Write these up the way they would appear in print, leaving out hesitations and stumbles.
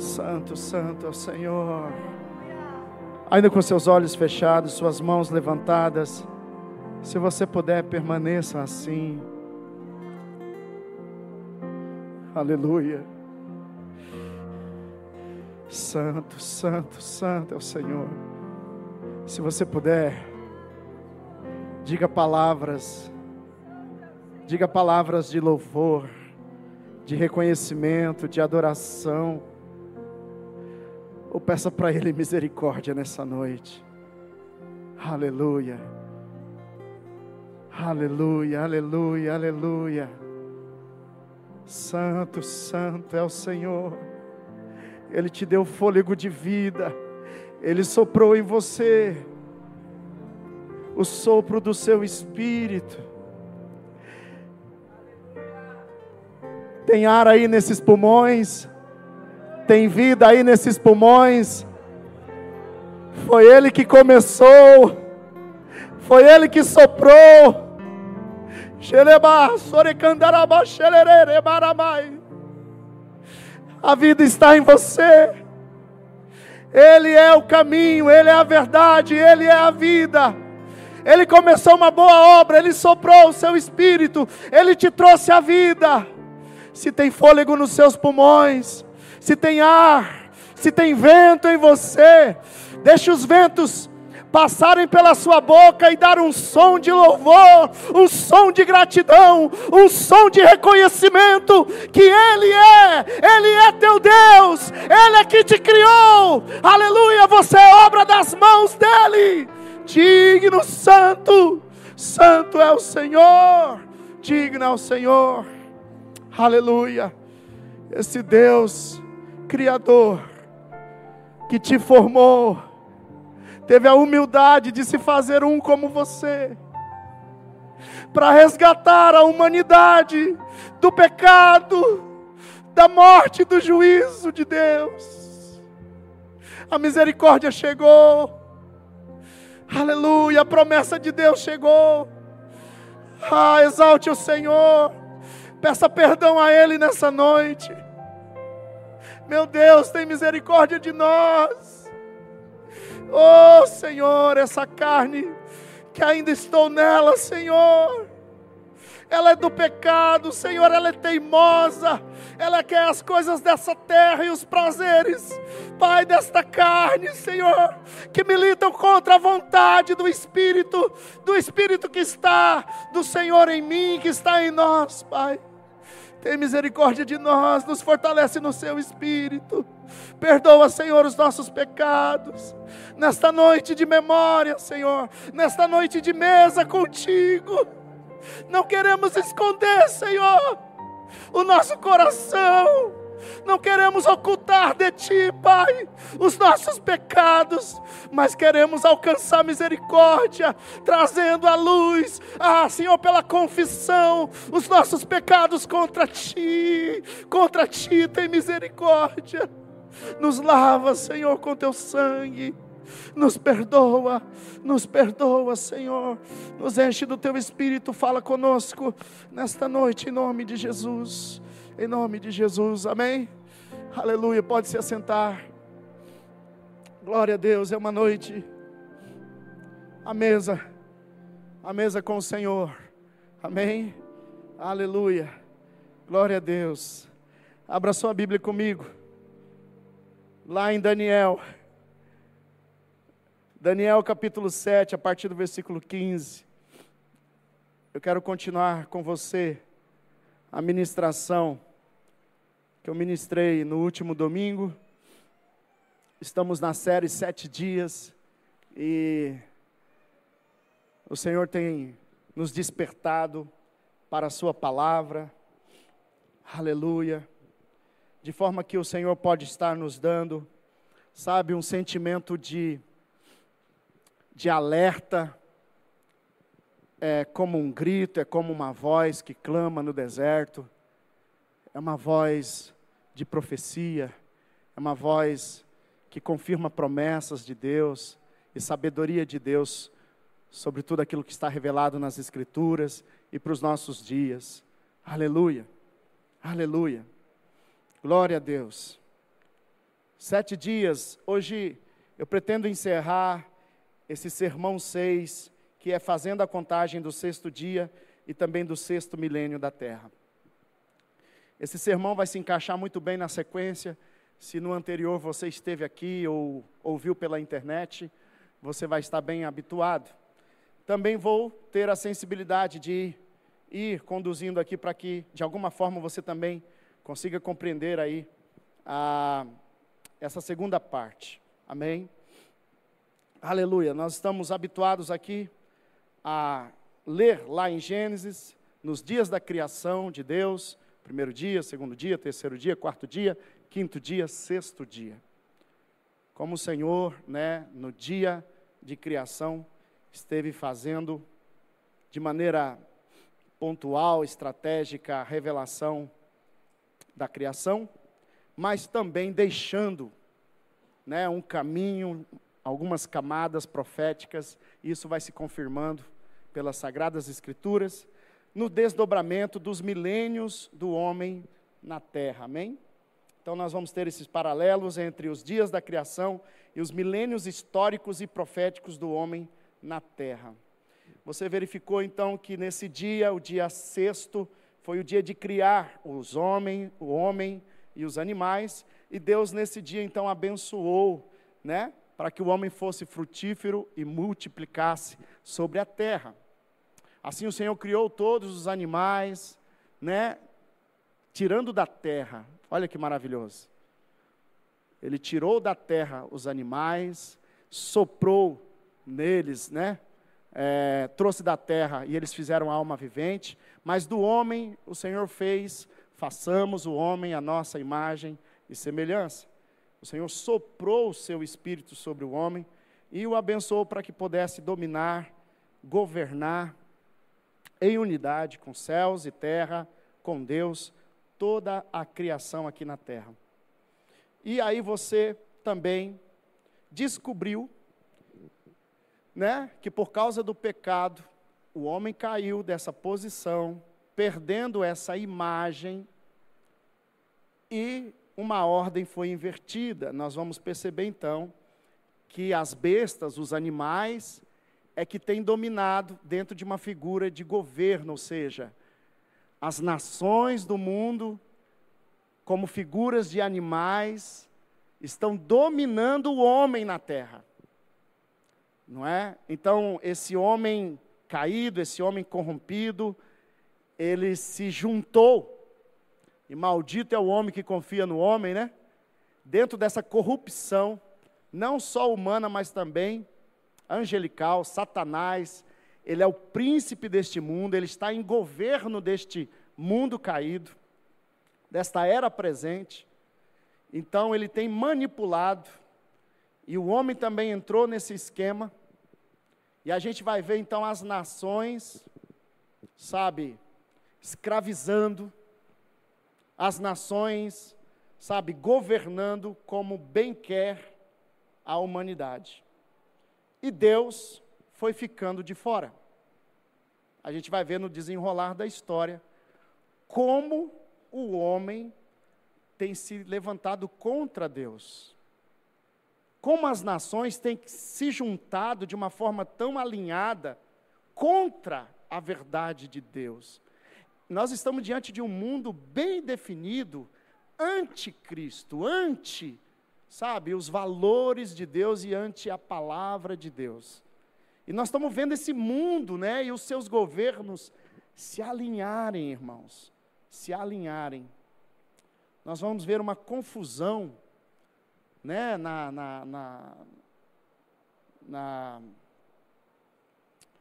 Santo, santo é o Senhor. Ainda com seus olhos fechados, suas mãos levantadas, se você puder, permaneça assim. Aleluia. Santo, santo, santo é o Senhor. Se você puder, diga palavras de louvor, de reconhecimento, de adoração. Ou peça para Ele misericórdia nessa noite. Aleluia. Aleluia, aleluia, aleluia. Santo, santo é o Senhor. Ele te deu fôlego de vida. Ele soprou em você o sopro do seu espírito. Tem ar aí nesses pulmões. Tem vida aí nesses pulmões. Foi Ele que começou. Foi Ele que soprou. A vida está em você. Ele é o caminho, Ele é a verdade, Ele é a vida. Ele começou uma boa obra, Ele soprou o seu espírito, Ele te trouxe a vida. Se tem fôlego nos seus pulmões, se tem ar, se tem vento em você, deixe os ventos passarem pela sua boca e dar um som de louvor, um som de gratidão, um som de reconhecimento que Ele é teu Deus, Ele é que te criou, aleluia, você é obra das mãos dEle, digno, santo, santo é o Senhor, digno é o Senhor, aleluia, esse Deus Criador, que te formou, teve a humildade de se fazer um como você, para resgatar a humanidade do pecado, da morte, do juízo de Deus. A misericórdia chegou, aleluia, a promessa de Deus chegou. Exalte o Senhor, peça perdão a Ele nessa noite. Meu Deus, tem misericórdia de nós. Oh Senhor, essa carne que ainda estou nela, Senhor, ela é do pecado, Senhor, ela é teimosa, ela quer as coisas dessa terra e os prazeres, Pai, desta carne, Senhor, que militam contra a vontade do Espírito que está do Senhor em mim, que está em nós, Pai. Tem misericórdia de nós, nos fortalece no seu Espírito. Perdoa, Senhor, os nossos pecados. Nesta noite de memória, Senhor, nesta noite de mesa contigo, não queremos esconder, Senhor, o nosso coração. Não queremos ocultar de Ti, Pai, os nossos pecados, mas queremos alcançar misericórdia, trazendo à luz, Senhor, pela confissão, os nossos pecados contra Ti tem misericórdia. Nos lava, Senhor, com Teu sangue. Nos perdoa, Senhor. Nos enche do Teu Espírito, fala conosco nesta noite, em nome de Jesus. Em nome de Jesus, amém? Aleluia, pode se assentar. Glória a Deus, é uma noite. A mesa com o Senhor, amém? Aleluia, glória a Deus. Abra sua Bíblia comigo, lá em Daniel capítulo 7, a partir do versículo 15. Eu quero continuar com você a ministração que eu ministrei no último domingo. Estamos na série 7 dias e o Senhor tem nos despertado para a sua palavra, aleluia, de forma que o Senhor pode estar nos dando, sabe, um sentimento de alerta, é como um grito, é como uma voz que clama no deserto, é uma voz de profecia, é uma voz que confirma promessas de Deus e sabedoria de Deus sobre tudo aquilo que está revelado nas Escrituras e para os nossos dias. Aleluia, aleluia, glória a Deus. 7 dias. Hoje eu pretendo encerrar esse sermão 6, que é fazendo a contagem do 6º dia e também do 6º milênio da terra. Esse sermão vai se encaixar muito bem na sequência. Se no anterior você esteve aqui ou ouviu pela internet, você vai estar bem habituado. Também vou ter a sensibilidade de ir conduzindo aqui para que, de alguma forma, você também consiga compreender aí essa segunda parte. Amém? Aleluia. Nós estamos habituados aqui a ler lá em Gênesis, nos dias da criação de Deus, 1º dia, 2º dia, 3º dia, 4º dia, 5º dia, 6º dia. Como o Senhor, no dia de criação, esteve fazendo de maneira pontual, estratégica, a revelação da criação, mas também deixando um caminho, algumas camadas proféticas, e isso vai se confirmando pelas Sagradas Escrituras, no desdobramento dos milênios do homem na terra, amém? Então nós vamos ter esses paralelos entre os dias da criação e os milênios históricos e proféticos do homem na terra. Você verificou então que nesse dia, o dia 6º, foi o dia de criar o homem e os animais, e Deus nesse dia então abençoou, para que o homem fosse frutífero e multiplicasse sobre a terra. Assim o Senhor criou todos os animais, tirando da terra. Olha que maravilhoso. Ele tirou da terra os animais, soprou neles, trouxe da terra e eles fizeram alma vivente, mas do homem o Senhor fez, façamos o homem a nossa imagem e semelhança. O Senhor soprou o seu espírito sobre o homem e o abençoou para que pudesse dominar, governar em unidade com céus e terra, com Deus, toda a criação aqui na terra. E aí você também descobriu, que por causa do pecado, o homem caiu dessa posição, perdendo essa imagem, e uma ordem foi invertida. Nós vamos perceber então, que as bestas, os animais, é que têm dominado dentro de uma figura de governo, ou seja, as nações do mundo, como figuras de animais, estão dominando o homem na terra. Não é? Então, esse homem caído, esse homem corrompido, ele se juntou, e maldito é o homem que confia no homem, dentro dessa corrupção, não só humana, mas também angelical. Satanás, ele é o príncipe deste mundo, ele está em governo deste mundo caído, desta era presente. Então ele tem manipulado, e o homem também entrou nesse esquema, e a gente vai ver então as nações, escravizando, as nações, governando como bem quer a humanidade. E Deus foi ficando de fora. A gente vai ver no desenrolar da história como o homem tem se levantado contra Deus. Como as nações têm se juntado de uma forma tão alinhada contra a verdade de Deus. Nós estamos diante de um mundo bem definido, anticristo, os valores de Deus e ante a palavra de Deus. E nós estamos vendo esse mundo, e os seus governos se alinharem, irmãos, se alinharem. Nós vamos ver uma confusão,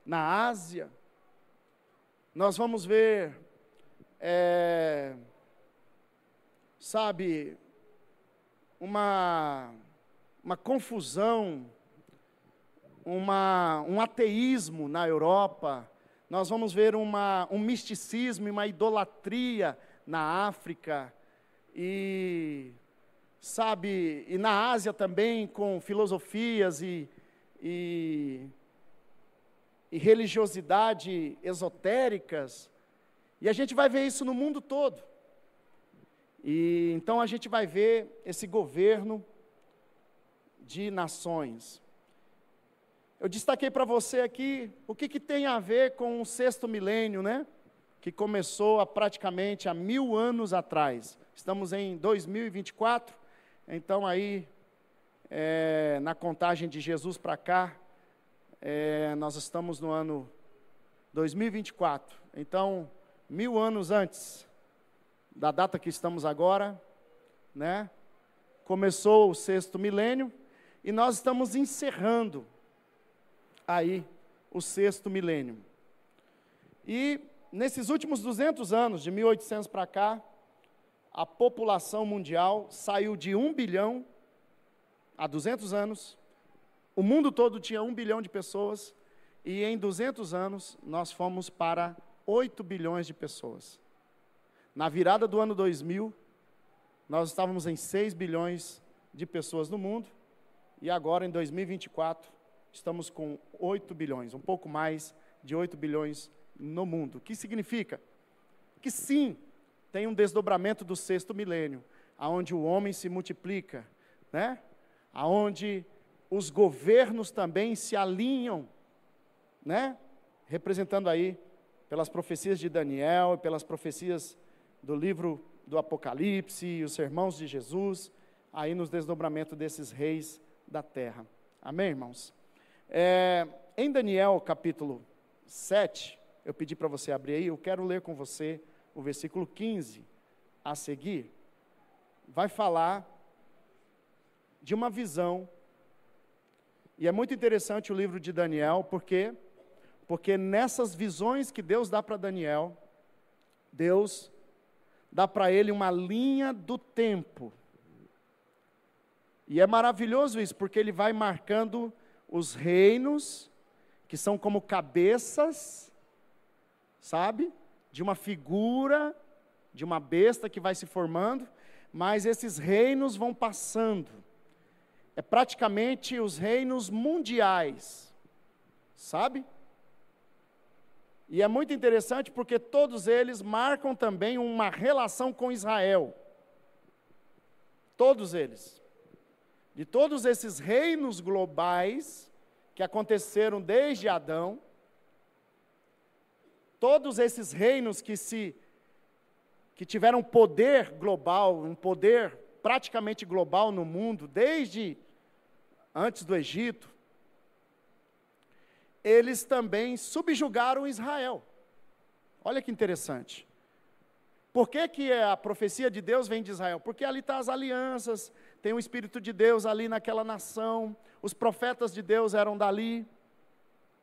na Ásia. Nós vamos ver, uma confusão, um ateísmo na Europa. Nós vamos ver um misticismo e uma idolatria na África, e na Ásia também, com filosofias e religiosidade esotéricas, e a gente vai ver isso no mundo todo. E então a gente vai ver esse governo de nações. Eu destaquei para você aqui o que tem a ver com o sexto milênio, né? Que começou praticamente há 1000 anos atrás. Estamos em 2024, então aí, na contagem de Jesus para cá, nós estamos no ano 2024. Então, 1000 anos antes da data que estamos agora, né? Começou o sexto milênio e nós estamos encerrando aí o sexto milênio. E nesses últimos 200 anos, de 1800 para cá, a população mundial saiu de 1 bilhão, há 200 anos, o mundo todo tinha 1 bilhão de pessoas, e em 200 anos nós fomos para 8 bilhões de pessoas. Na virada do ano 2000, nós estávamos em 6 bilhões de pessoas no mundo, e agora em 2024, estamos com 8 bilhões, um pouco mais de 8 bilhões no mundo. O que significa? Que sim, tem um desdobramento do sexto milênio, aonde o homem se multiplica, né? Aonde os governos também se alinham, né? Representando aí pelas profecias de Daniel e pelas profecias do livro do Apocalipse e os sermãos de Jesus, aí nos desdobramentos desses reis da terra. Amém, irmãos? Em Daniel capítulo 7, eu pedi para você abrir aí, eu quero ler com você o versículo 15 a seguir. Vai falar de uma visão, e é muito interessante o livro de Daniel, porque nessas visões que Deus dá para Daniel, Deus dá para ele uma linha do tempo. E é maravilhoso isso, porque ele vai marcando os reinos, que são como cabeças, sabe? De uma figura, de uma besta que vai se formando, mas esses reinos vão passando. É praticamente os reinos mundiais, sabe? E é muito interessante porque todos eles marcam também uma relação com Israel. Todos eles. De todos esses reinos globais que aconteceram desde Adão, todos esses reinos que tiveram poder global, um poder praticamente global no mundo, desde antes do Egito, eles também subjugaram Israel. Olha que interessante. Por que a profecia de Deus vem de Israel? Porque ali estão as alianças, tem o Espírito de Deus ali naquela nação, os profetas de Deus eram dali,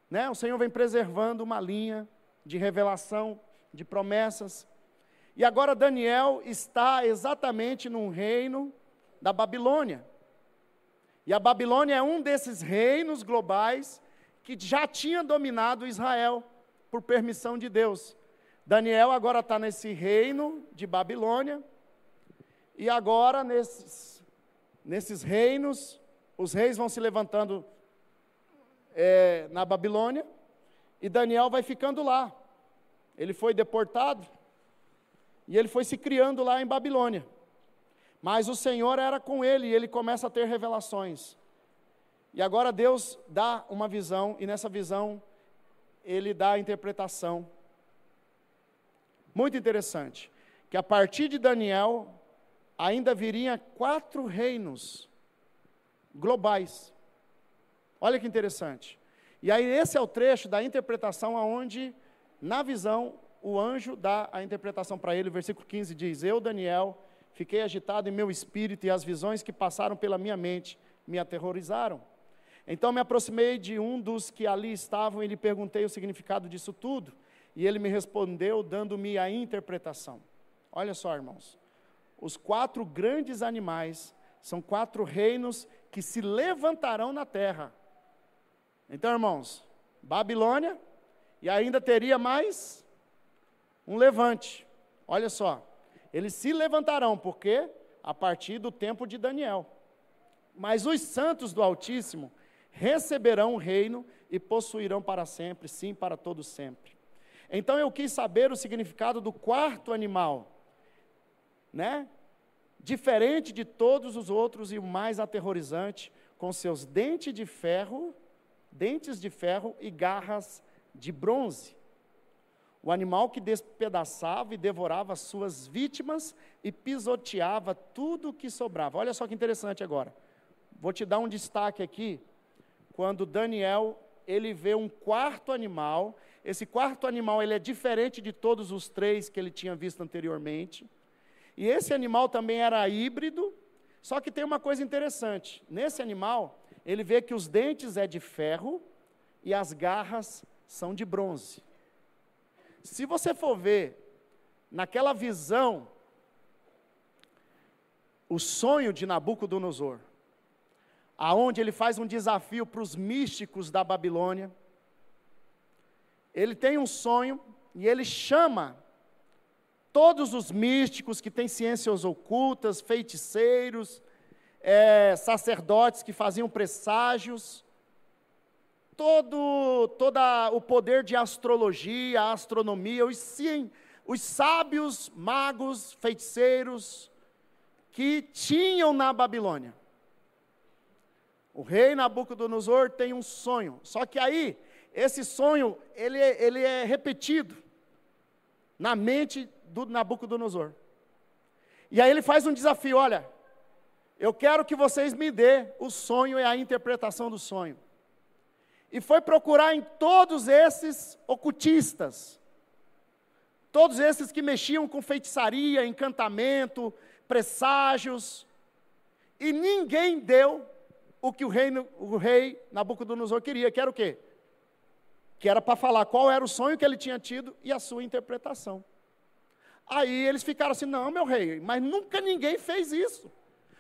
né? O Senhor vem preservando uma linha de revelação, de promessas. E agora Daniel está exatamente num reino da Babilônia. E a Babilônia é um desses reinos globais que já tinha dominado Israel por permissão de Deus. Daniel agora está nesse reino de Babilônia, e agora nesses reinos, os reis vão se levantando na Babilônia, e Daniel vai ficando lá. Ele foi deportado, e ele foi se criando lá em Babilônia. Mas o Senhor era com ele, e ele começa a ter revelações. E agora Deus dá uma visão, e nessa visão, ele dá a interpretação. Muito interessante, que a partir de Daniel, ainda viriam 4 reinos globais. Olha que interessante. E aí esse é o trecho da interpretação onde, na visão, o anjo dá a interpretação para ele. O versículo 15 diz: Eu, Daniel, fiquei agitado em meu espírito, e as visões que passaram pela minha mente me aterrorizaram. Então me aproximei de um dos que ali estavam e lhe perguntei o significado disso tudo. E ele me respondeu, dando-me a interpretação. Olha só, irmãos. Os 4 grandes animais são 4 reinos que se levantarão na terra. Então, irmãos, Babilônia, e ainda teria mais um levante. Olha só. Eles se levantarão, porque a partir do tempo de Daniel. Mas os santos do Altíssimo receberão o reino e possuirão para sempre, sim, para todo sempre. Então eu quis saber o significado do 4º animal, né? diferente de todos os outros e o mais aterrorizante, com seus dentes de ferro e garras de bronze. O animal que despedaçava e devorava suas vítimas e pisoteava tudo o que sobrava. Olha só que interessante agora. Vou te dar um destaque aqui, quando Daniel, ele vê um quarto animal. Esse quarto animal, ele é diferente de todos os 3 que ele tinha visto anteriormente. E esse animal também era híbrido, só que tem uma coisa interessante. Nesse animal, ele vê que os dentes é de ferro e as garras são de bronze. Se você for ver, naquela visão, o sonho de Nabucodonosor, aonde ele faz um desafio para os místicos da Babilônia, ele tem um sonho e ele chama todos os místicos que têm ciências ocultas, feiticeiros, sacerdotes que faziam presságios, todo o poder de astrologia, astronomia, os sábios, magos, feiticeiros que tinham na Babilônia. O rei Nabucodonosor tem um sonho, só que aí, esse sonho, ele é repetido na mente do Nabucodonosor. E aí ele faz um desafio, olha, eu quero que vocês me dêem o sonho e a interpretação do sonho. E foi procurar em todos esses ocultistas, todos esses que mexiam com feitiçaria, encantamento, presságios, e ninguém deu o que o rei Nabucodonosor queria, que era o quê? Que era para falar qual era o sonho que ele tinha tido e a sua interpretação. Aí eles ficaram assim, não, meu rei, mas nunca ninguém fez isso.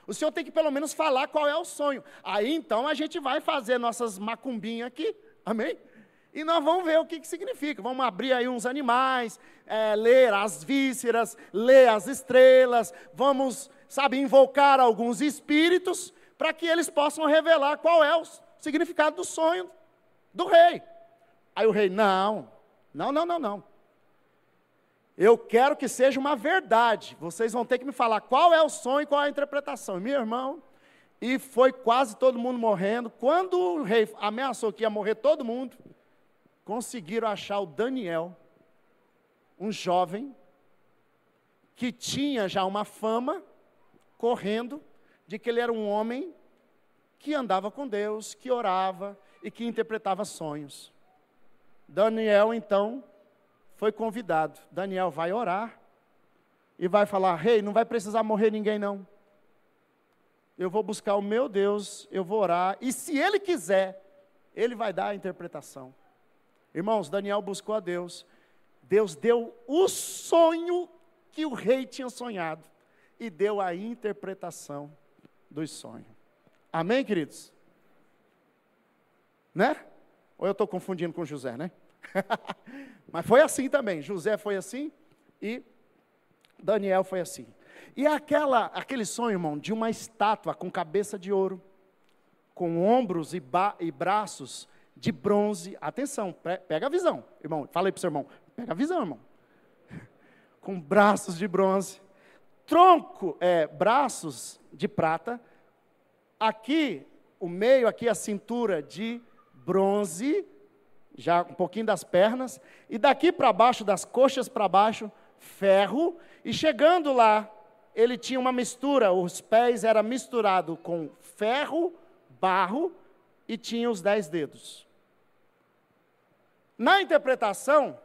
O senhor tem que pelo menos falar qual é o sonho. Aí então a gente vai fazer nossas macumbinhas aqui, amém? E nós vamos ver o que significa. Vamos abrir aí uns animais, ler as vísceras, ler as estrelas, vamos, invocar alguns espíritos, para que eles possam revelar qual é o significado do sonho do rei. Aí o rei, não. Eu quero que seja uma verdade. Vocês vão ter que me falar qual é o sonho e qual é a interpretação. Meu irmão, e foi quase todo mundo morrendo. Quando o rei ameaçou que ia morrer todo mundo, conseguiram achar o Daniel, um jovem, que tinha já uma fama, correndo, de que ele era um homem que andava com Deus, que orava e que interpretava sonhos. Daniel, então, foi convidado. Daniel vai orar e vai falar, rei, não vai precisar morrer ninguém não. Eu vou buscar o meu Deus, eu vou orar, e se ele quiser, ele vai dar a interpretação. Irmãos, Daniel buscou a Deus. Deus deu o sonho que o rei tinha sonhado e deu a interpretação dos sonhos. Amém, queridos? Né? Ou eu estou confundindo com José, né? Mas foi assim também. José foi assim e Daniel foi assim. E aquele sonho, irmão, de uma estátua com cabeça de ouro, com ombros e braços de bronze. Atenção, pega a visão, irmão. Fala aí para o seu irmão. Pega a visão, irmão. Com braços de bronze. Braços de prata. Aqui, o meio, aqui a cintura de bronze, já um pouquinho das pernas, e daqui para baixo, das coxas para baixo, ferro, e chegando lá, ele tinha uma mistura, os pés eram misturados com ferro, barro, e tinha os 10 dedos. Na interpretação,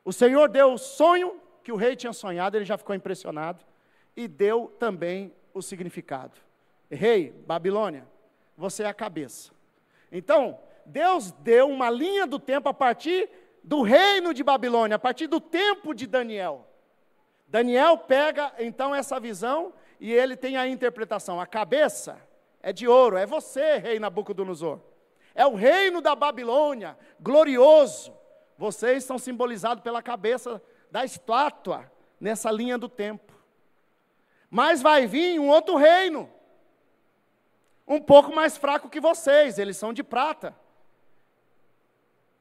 o Senhor deu o sonho que o rei tinha sonhado, ele já ficou impressionado, e deu também o significado. Rei, Babilônia, você é a cabeça. Então, Deus deu uma linha do tempo a partir do reino de Babilônia, a partir do tempo de Daniel. Daniel pega, então, essa visão e ele tem a interpretação. A cabeça é de ouro, é você, rei Nabucodonosor. É o reino da Babilônia, glorioso. Vocês são simbolizados pela cabeça da estátua, nessa linha do tempo. Mas vai vir um outro reino, um pouco mais fraco que vocês, eles são de prata.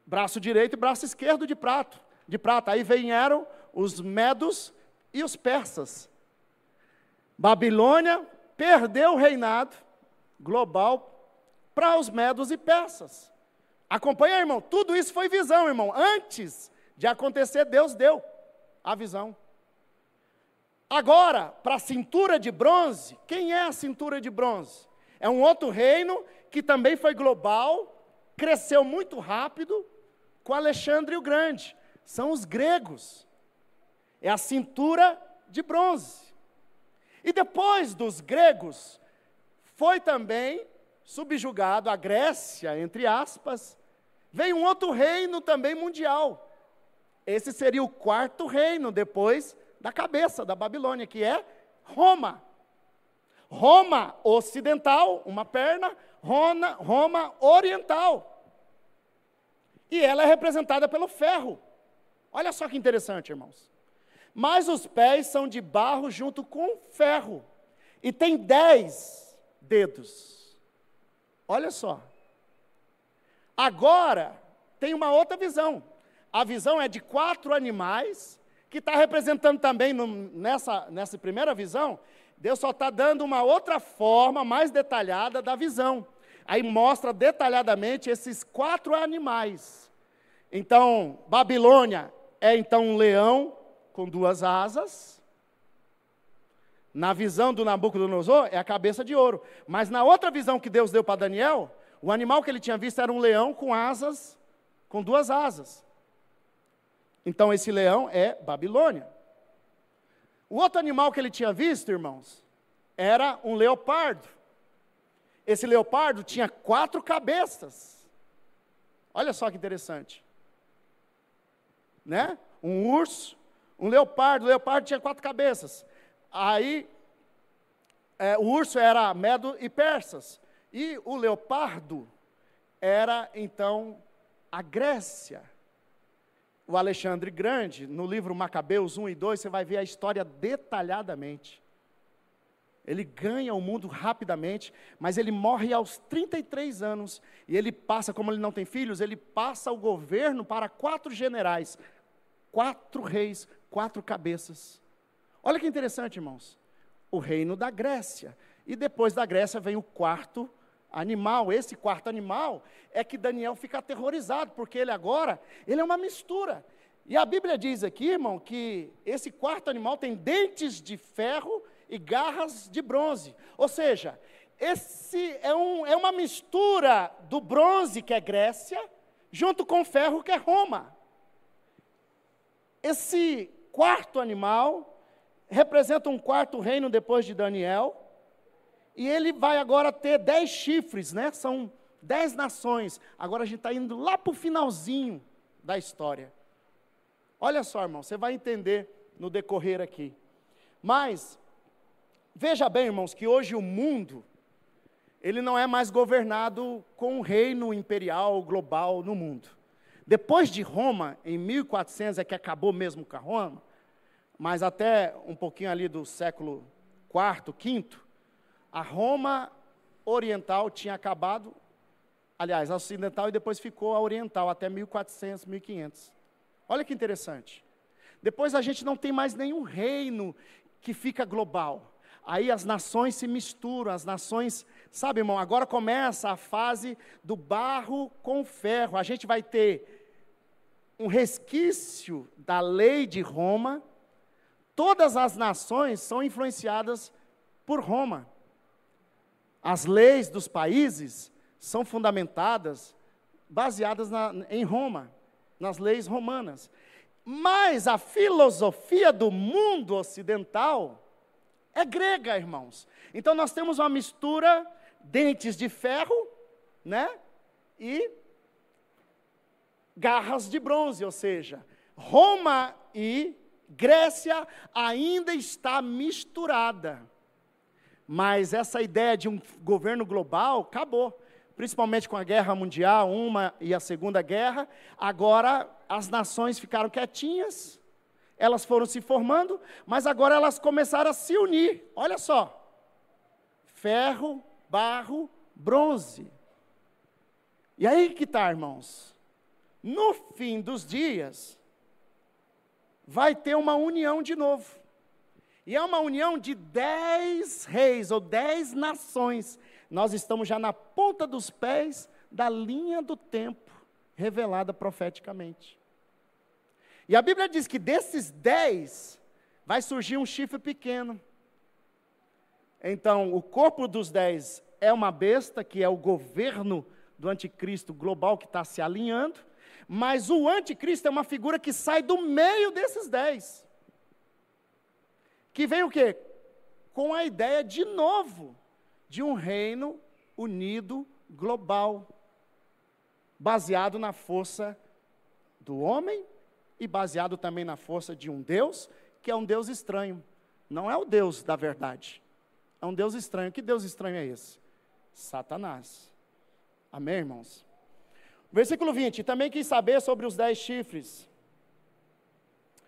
Braço direito e braço esquerdo de prata. Aí vieram os medos e os persas. Babilônia perdeu o reinado global para os medos e persas. Acompanha, irmão, tudo isso foi visão, irmão. Antes de acontecer, Deus deu a visão. Agora, para a cintura de bronze, quem é a cintura de bronze? É um outro reino que também foi global, cresceu muito rápido com Alexandre o Grande. São os gregos. É a cintura de bronze. E depois dos gregos, foi também subjugado a Grécia, entre aspas, veio um outro reino também mundial. Esse seria o quarto reino, depois da cabeça da Babilônia, que é Roma. Roma ocidental, uma perna, Roma oriental. E ela é representada pelo ferro. Olha só que interessante, irmãos. Mas os pés são de barro junto com ferro. E tem 10 dedos. Olha só. Agora, tem uma outra visão. A visão é de 4 animais, que está representando também nessa primeira visão. Deus só está dando uma outra forma mais detalhada da visão. Aí mostra detalhadamente esses 4 animais. Então, Babilônia é então um leão com 2 asas. Na visão do Nabucodonosor é a cabeça de ouro. Mas na outra visão que Deus deu para Daniel, o animal que ele tinha visto era um leão com asas, com 2 asas. Então esse leão é Babilônia. O outro animal que ele tinha visto, irmãos, era um leopardo. Esse leopardo tinha 4 cabeças. Olha só que interessante. Né? Um urso, um leopardo. O leopardo tinha 4 cabeças. Aí, o urso era medo e persas. E o leopardo era, então, a Grécia. O Alexandre Grande, no livro Macabeus 1 e 2, você vai ver a história detalhadamente. Ele ganha o mundo rapidamente, mas ele morre aos 33 anos. E ele passa, como ele não tem filhos, ele passa o governo para 4 generais, 4 reis, 4 cabeças. Olha que interessante, irmãos. O reino da Grécia. E depois da Grécia vem o 4º animal. Esse 4º animal é que Daniel fica aterrorizado, porque ele é uma mistura. E a Bíblia diz aqui, irmão, que esse 4º animal tem dentes de ferro e garras de bronze. Ou seja, esse é uma mistura do bronze, que é Grécia, junto com o ferro, que é Roma. Esse 4º animal representa um 4º reino depois de Daniel. E ele vai agora ter 10 chifres, né? São 10 nações. Agora a gente está indo lá para o finalzinho da história. Olha só, irmão, você vai entender no decorrer aqui. Mas, veja bem, irmãos, que hoje o mundo, ele não é mais governado com um reino imperial global no mundo. Depois de Roma, em 1400, é que acabou mesmo com a Roma, mas até um pouquinho ali do século IV, V, a Roma oriental tinha acabado, aliás, a ocidental, e depois ficou a oriental, até 1400, 1500. Olha que interessante. Depois a gente não tem mais nenhum reino que fica global. Aí as nações se misturam, as nações, sabe, irmão, agora começa a fase do barro com ferro. A gente vai ter um resquício da lei de Roma. Todas as nações são influenciadas por Roma. As leis dos países são fundamentadas, baseadas em Roma, nas leis romanas. Mas a filosofia do mundo ocidental é grega, irmãos. Então nós temos uma mistura, dentes de ferro, né? E garras de bronze, ou seja, Roma e Grécia ainda está misturada. Mas essa ideia de um governo global acabou, principalmente com a Guerra Mundial, uma e a Segunda Guerra. Agora as nações ficaram quietinhas, elas foram se formando, mas agora elas começaram a se unir. Olha só, ferro, barro, bronze. E aí que está, irmãos, no fim dos dias, vai ter uma união de novo. E é uma união de 10 reis, ou 10 nações. Nós estamos já na ponta dos pés da linha do tempo, revelada profeticamente. E a Bíblia diz que desses 10, vai surgir um chifre pequeno. Então, o corpo dos 10 é uma besta, que é o governo do anticristo global que está se alinhando, mas o anticristo é uma figura que sai do meio desses 10. Que vem o quê? Com a ideia, de novo, de um reino unido, global, baseado na força do homem e baseado também na força de um Deus, que é um Deus estranho. Não é o Deus da verdade. É um Deus estranho. Que Deus estranho é esse? Satanás. Amém, irmãos? Versículo 20. Também quis saber sobre os 10 chifres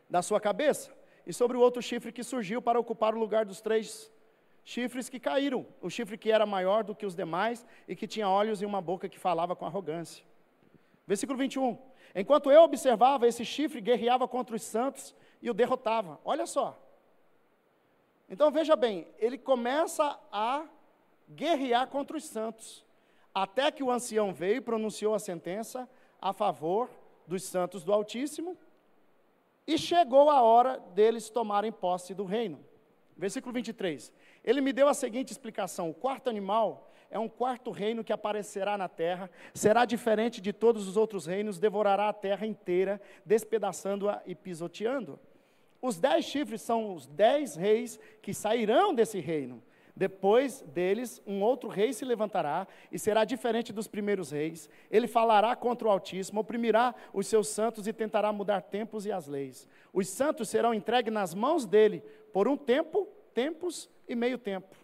da sua cabeça, e sobre o outro chifre que surgiu para ocupar o lugar dos 3 chifres que caíram. O chifre que era maior do que os demais, e que tinha olhos e uma boca que falava com arrogância. Versículo 21. Enquanto eu observava, esse chifre guerreava contra os santos e o derrotava. Olha só. Então veja bem, ele começa a guerrear contra os santos, até que o ancião veio e pronunciou a sentença a favor dos santos do Altíssimo, e chegou a hora deles tomarem posse do reino. Versículo 23. Ele me deu a seguinte explicação: o quarto animal é um quarto reino que aparecerá na terra, será diferente de todos os outros reinos, devorará a terra inteira, despedaçando-a e pisoteando. Os 10 chifres são os 10 reis que sairão desse reino. Depois deles, um outro rei se levantará e será diferente dos primeiros reis. Ele falará contra o Altíssimo, oprimirá os seus santos e tentará mudar tempos e as leis. Os santos serão entregues nas mãos dele por um tempo, tempos e meio tempo.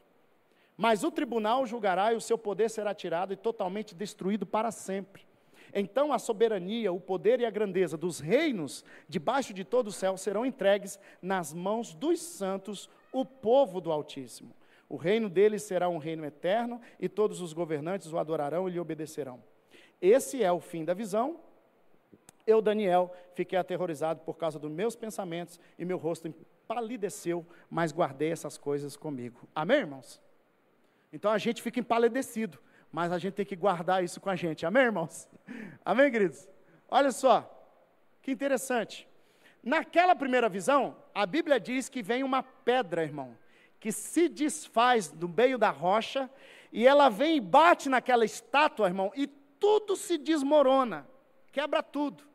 Mas o tribunal julgará e o seu poder será tirado e totalmente destruído para sempre. Então a soberania, o poder e a grandeza dos reinos debaixo de todo o céu serão entregues nas mãos dos santos, o povo do Altíssimo. O reino deles será um reino eterno, e todos os governantes o adorarão e lhe obedecerão. Esse é o fim da visão. Eu, Daniel, fiquei aterrorizado por causa dos meus pensamentos, e meu rosto empalideceu, mas guardei essas coisas comigo. Amém, irmãos? Então a gente fica empalidecido, mas a gente tem que guardar isso com a gente. Amém, irmãos? Amém, queridos? Olha só, que interessante. Naquela primeira visão, a Bíblia diz que vem uma pedra, irmão, que se desfaz do meio da rocha, e ela vem e bate naquela estátua, irmão, e tudo se desmorona, quebra tudo.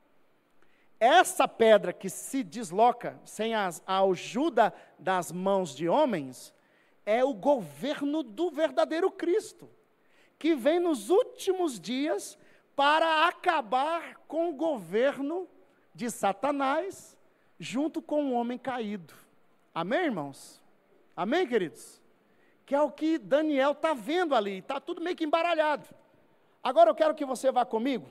Essa pedra que se desloca, sem a ajuda das mãos de homens, é o governo do verdadeiro Cristo, que vem nos últimos dias para acabar com o governo de Satanás, junto com o homem caído. Amém, irmãos? Amém, queridos? Que é o que Daniel está vendo ali, está tudo meio que embaralhado. Agora eu quero que você vá comigo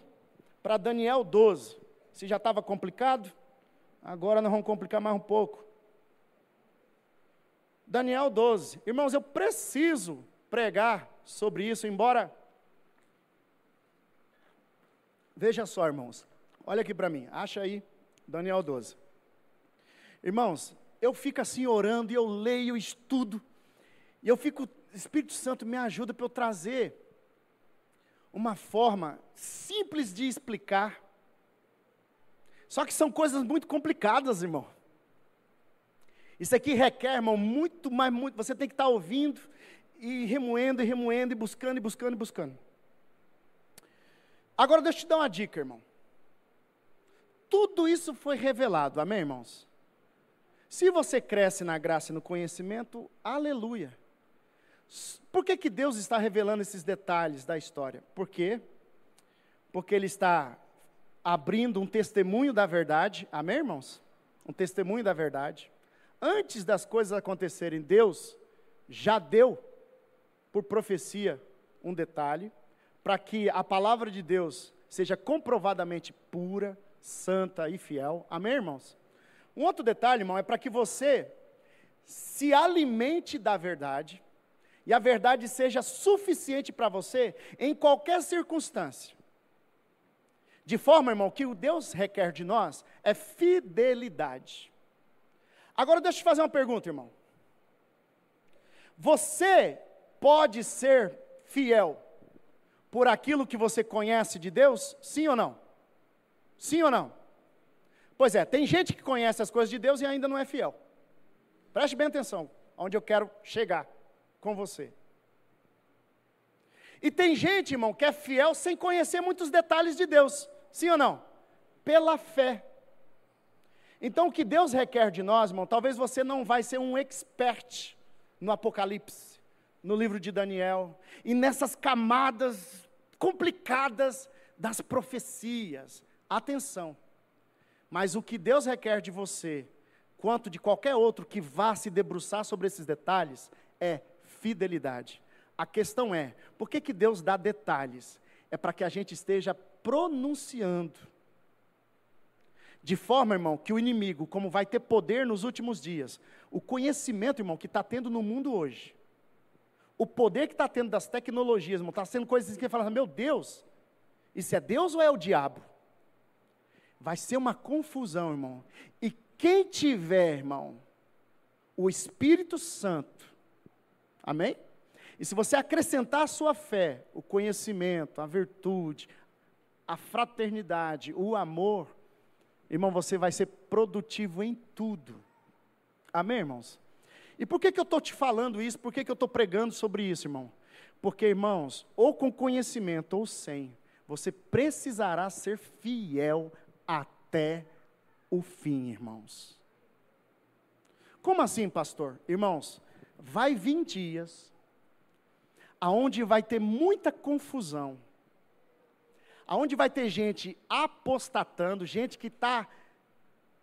para Daniel 12. Se já estava complicado, agora nós vamos complicar mais um pouco. Daniel 12. Irmãos, eu preciso pregar sobre isso, embora... Veja só, irmãos, olha aqui para mim, acha aí, Daniel 12. Irmãos, eu fico assim orando, e eu leio, estudo, e eu fico, Espírito Santo me ajuda para eu trazer uma forma simples de explicar. Só que são coisas muito complicadas, irmão. Isso aqui requer, irmão, muito, você tem que estar ouvindo, e remoendo, e buscando, e buscando, e buscando. Agora deixa eu te dar uma dica, irmão. Tudo isso foi revelado, amém, irmãos? Se você cresce na graça e no conhecimento, aleluia. Por que Deus está revelando esses detalhes da história? Por quê? Porque Ele está abrindo um testemunho da verdade, amém, irmãos? Um testemunho da verdade. Antes das coisas acontecerem, Deus já deu, por profecia, um detalhe, para que a palavra de Deus seja comprovadamente pura, santa e fiel. Amém, irmãos? Um outro detalhe, irmão, é para que você se alimente da verdade, e a verdade seja suficiente para você em qualquer circunstância. De forma, irmão, que o Deus requer de nós é fidelidade. Agora deixa eu te fazer uma pergunta, irmão. Você pode ser fiel por aquilo que você conhece de Deus? Sim ou não? Sim ou não? Pois é, tem gente que conhece as coisas de Deus e ainda não é fiel. Preste bem atenção, onde eu quero chegar com você. E tem gente, irmão, que é fiel sem conhecer muitos detalhes de Deus. Sim ou não? Pela fé. Então, o que Deus requer de nós, irmão, talvez você não vai ser um expert no Apocalipse, no livro de Daniel, e nessas camadas complicadas das profecias. Atenção. Mas o que Deus requer de você, quanto de qualquer outro que vá se debruçar sobre esses detalhes, é fidelidade. A questão é, por que Deus dá detalhes? É para que a gente esteja pronunciando. De forma, irmão, que o inimigo, como vai ter poder nos últimos dias, o conhecimento, irmão, que está tendo no mundo hoje, o poder que está tendo das tecnologias, irmão, está sendo coisas que ele fala, meu Deus, isso é Deus ou é o diabo? Vai ser uma confusão, irmão. E quem tiver, irmão, o Espírito Santo, amém? E se você acrescentar à sua fé, o conhecimento, a virtude, a fraternidade, o amor, irmão, você vai ser produtivo em tudo. Amém, irmãos? E por que eu estou te falando isso? Por que eu estou pregando sobre isso, irmão? Porque, irmãos, ou com conhecimento ou sem, você precisará ser fiel até o fim, irmãos. Como assim, pastor? Irmãos, vai vir dias aonde vai ter muita confusão, aonde vai ter gente apostatando, gente que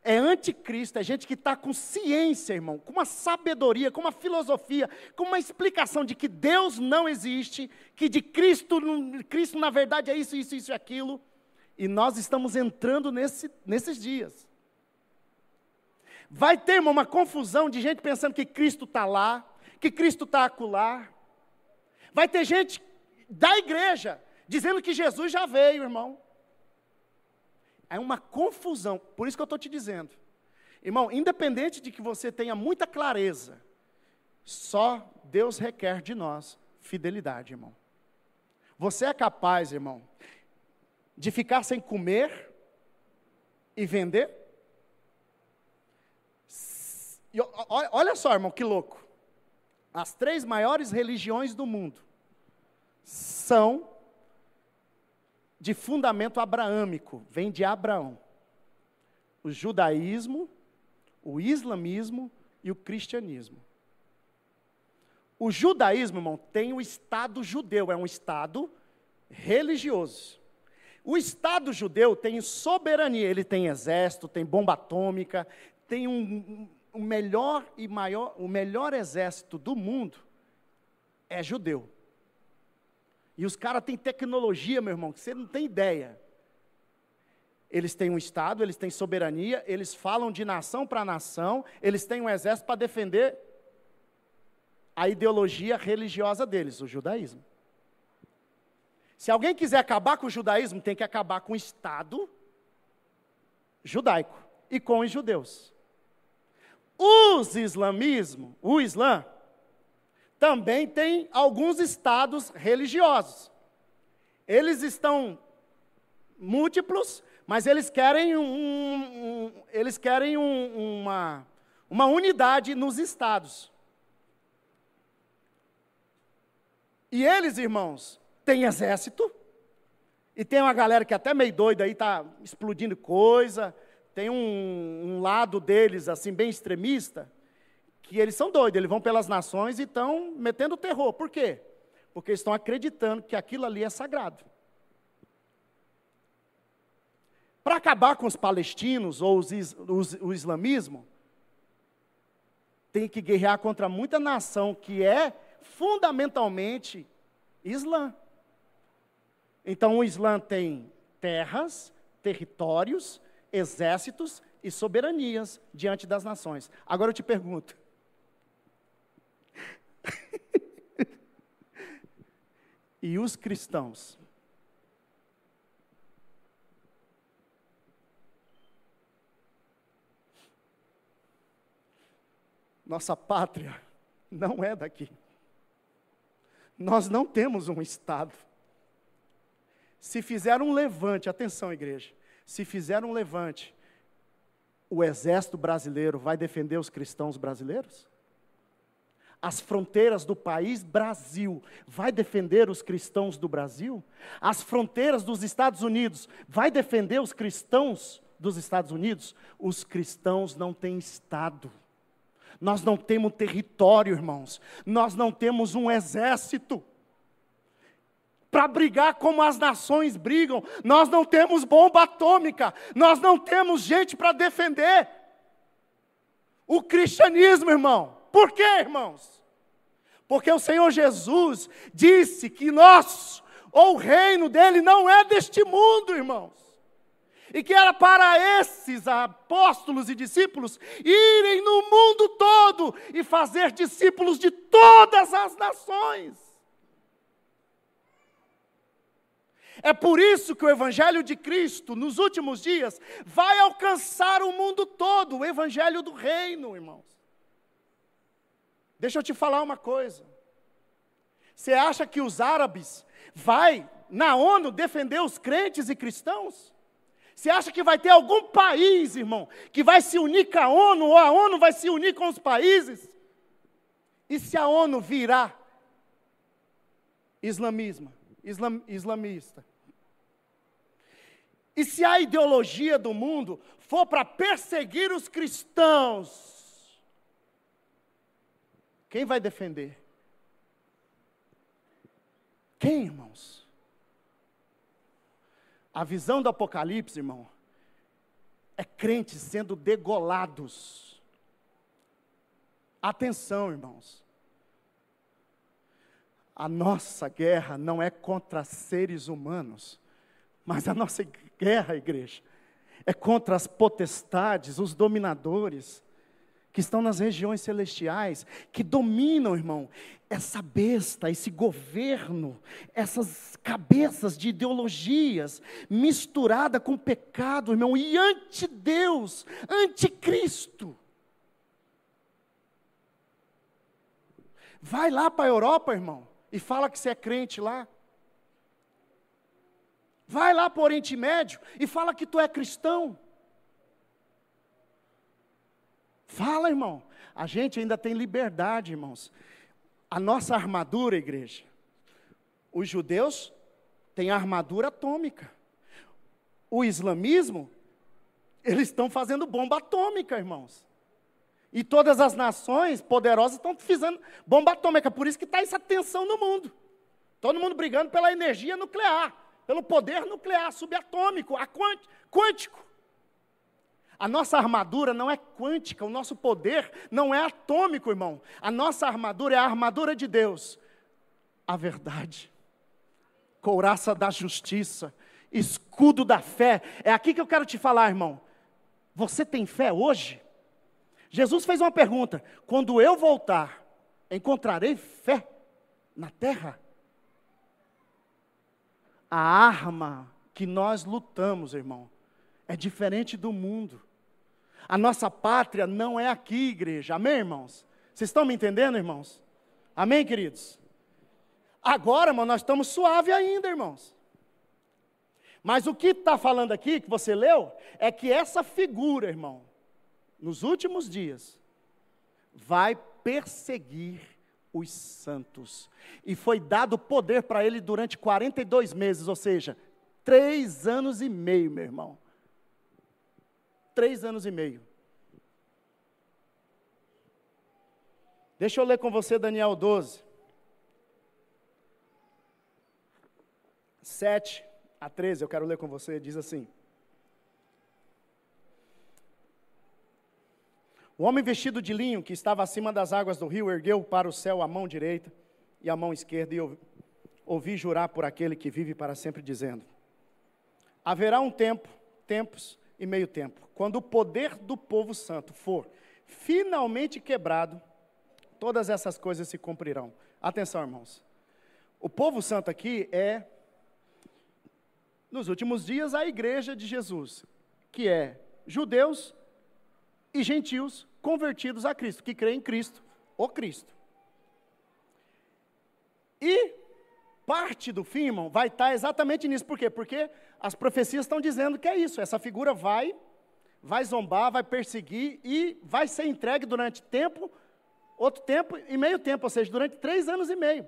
é anticristo, é gente que está com ciência, irmão, com uma sabedoria, com uma filosofia, com uma explicação de que Deus não existe, que de Cristo na verdade é isso, isso, isso e aquilo, e nós estamos entrando nesses dias. Vai ter, irmão, uma confusão de gente pensando que Cristo está lá, que Cristo está acolá. Vai ter gente da igreja dizendo que Jesus já veio, irmão. É uma confusão, por isso que eu estou te dizendo. Irmão, independente de que você tenha muita clareza, só Deus requer de nós fidelidade, irmão. Você é capaz, irmão, de ficar sem comer e vender? Olha só, irmão, que louco. As 3 maiores religiões do mundo são de fundamento abraâmico, vem de Abraão. O judaísmo, o islamismo e o cristianismo. O judaísmo, irmão, tem o Estado judeu, é um Estado religioso. O Estado judeu tem soberania, ele tem exército, tem bomba atômica, tem o melhor exército do mundo é judeu. E os caras têm tecnologia, meu irmão, que você não tem ideia. Eles têm um Estado, eles têm soberania, eles falam de nação para nação, eles têm um exército para defender a ideologia religiosa deles, o judaísmo. Se alguém quiser acabar com o judaísmo, tem que acabar com o Estado judaico e com os judeus. O Islã, também tem alguns estados religiosos. Eles estão múltiplos, mas eles querem uma unidade nos estados. E eles, irmãos, têm exército, e tem uma galera que é até meio doida aí, está explodindo coisa, tem um lado deles, assim, bem extremista, que eles são doidos, eles vão pelas nações e estão metendo terror. Por quê? Porque eles estão acreditando que aquilo ali é sagrado. Para acabar com os palestinos ou o islamismo, tem que guerrear contra muita nação que é fundamentalmente Islã. Então o Islã tem terras, territórios, exércitos e soberanias diante das nações. Agora eu te pergunto, e os cristãos? Nossa pátria não é daqui. Nós não temos um Estado. Se fizer um levante, atenção igreja, se fizer um levante, o exército brasileiro vai defender os cristãos brasileiros? As fronteiras do país Brasil vai defender os cristãos do Brasil? As fronteiras dos Estados Unidos vai defender os cristãos dos Estados Unidos? Os cristãos não têm Estado. Nós não temos território, irmãos. Nós não temos um exército para brigar como as nações brigam. Nós não temos bomba atômica. Nós não temos gente para defender o cristianismo, irmão. Por quê, irmãos? Porque o Senhor Jesus disse que o reino dele não é deste mundo, irmãos. E que era para esses apóstolos e discípulos irem no mundo todo e fazer discípulos de todas as nações. É por isso que o Evangelho de Cristo, nos últimos dias, vai alcançar o mundo todo, o Evangelho do Reino, irmãos. Deixa eu te falar uma coisa. Você acha que os árabes vai na ONU defender os crentes e cristãos? Você acha que vai ter algum país, irmão, que vai se unir com a ONU, ou a ONU vai se unir com os países? E se a ONU virar islamista? E se a ideologia do mundo for para perseguir os cristãos, quem vai defender? Quem, irmãos? A visão do Apocalipse, irmão, é crentes sendo degolados. Atenção, irmãos. A nossa guerra não é contra seres humanos, mas a nossa guerra, igreja, é contra as potestades, os dominadores, que estão nas regiões celestiais, que dominam, irmão, essa besta, esse governo, essas cabeças de ideologias, misturada com pecado, irmão, e anti-Deus, anticristo. Vai lá para a Europa, irmão, e fala que você é crente lá. Vai lá para o Oriente Médio e fala que tu é cristão. Fala, irmão. A gente ainda tem liberdade, irmãos. A nossa armadura, igreja. Os judeus têm armadura atômica. O islamismo, eles estão fazendo bomba atômica, irmãos. E todas as nações poderosas estão fazendo bomba atômica. Por isso que está essa tensão no mundo. Todo mundo brigando pela energia nuclear, pelo poder nuclear, subatômico, quântico. A nossa armadura não é quântica, o nosso poder não é atômico, irmão. A nossa armadura é a armadura de Deus. A verdade, couraça da justiça, escudo da fé. É aqui que eu quero te falar, irmão. Você tem fé hoje? Jesus fez uma pergunta: quando eu voltar, encontrarei fé na terra? A arma que nós lutamos, irmão, é diferente do mundo. A nossa pátria não é aqui, igreja. Amém, irmãos? Vocês estão me entendendo, irmãos? Amém, queridos? Agora, irmão, nós estamos suave ainda, irmãos. Mas o que está falando aqui, que você leu, é que essa figura, irmão, nos últimos dias, vai perseguir os santos. E foi dado poder para ele durante 42 meses, ou seja, 3 anos e meio, meu irmão. 3 anos e meio. Deixa eu ler com você Daniel 12. 7 a 13, eu quero ler com você, diz assim: o homem vestido de linho, que estava acima das águas do rio, ergueu para o céu a mão direita e a mão esquerda, e ouvi jurar por aquele que vive para sempre, dizendo: haverá um tempo, tempos e meio tempo, quando o poder do povo santo for finalmente quebrado, todas essas coisas se cumprirão. Atenção, irmãos. O povo santo aqui é, nos últimos dias, a igreja de Jesus, que é judeus e gentios convertidos a Cristo, que creem em Cristo, o Cristo. E parte do fim, irmão, vai estar exatamente nisso. Por quê? Porque as profecias estão dizendo que é isso. Essa figura vai zombar, vai perseguir e vai ser entregue durante tempo, outro tempo e meio tempo, ou seja, durante 3 anos e meio.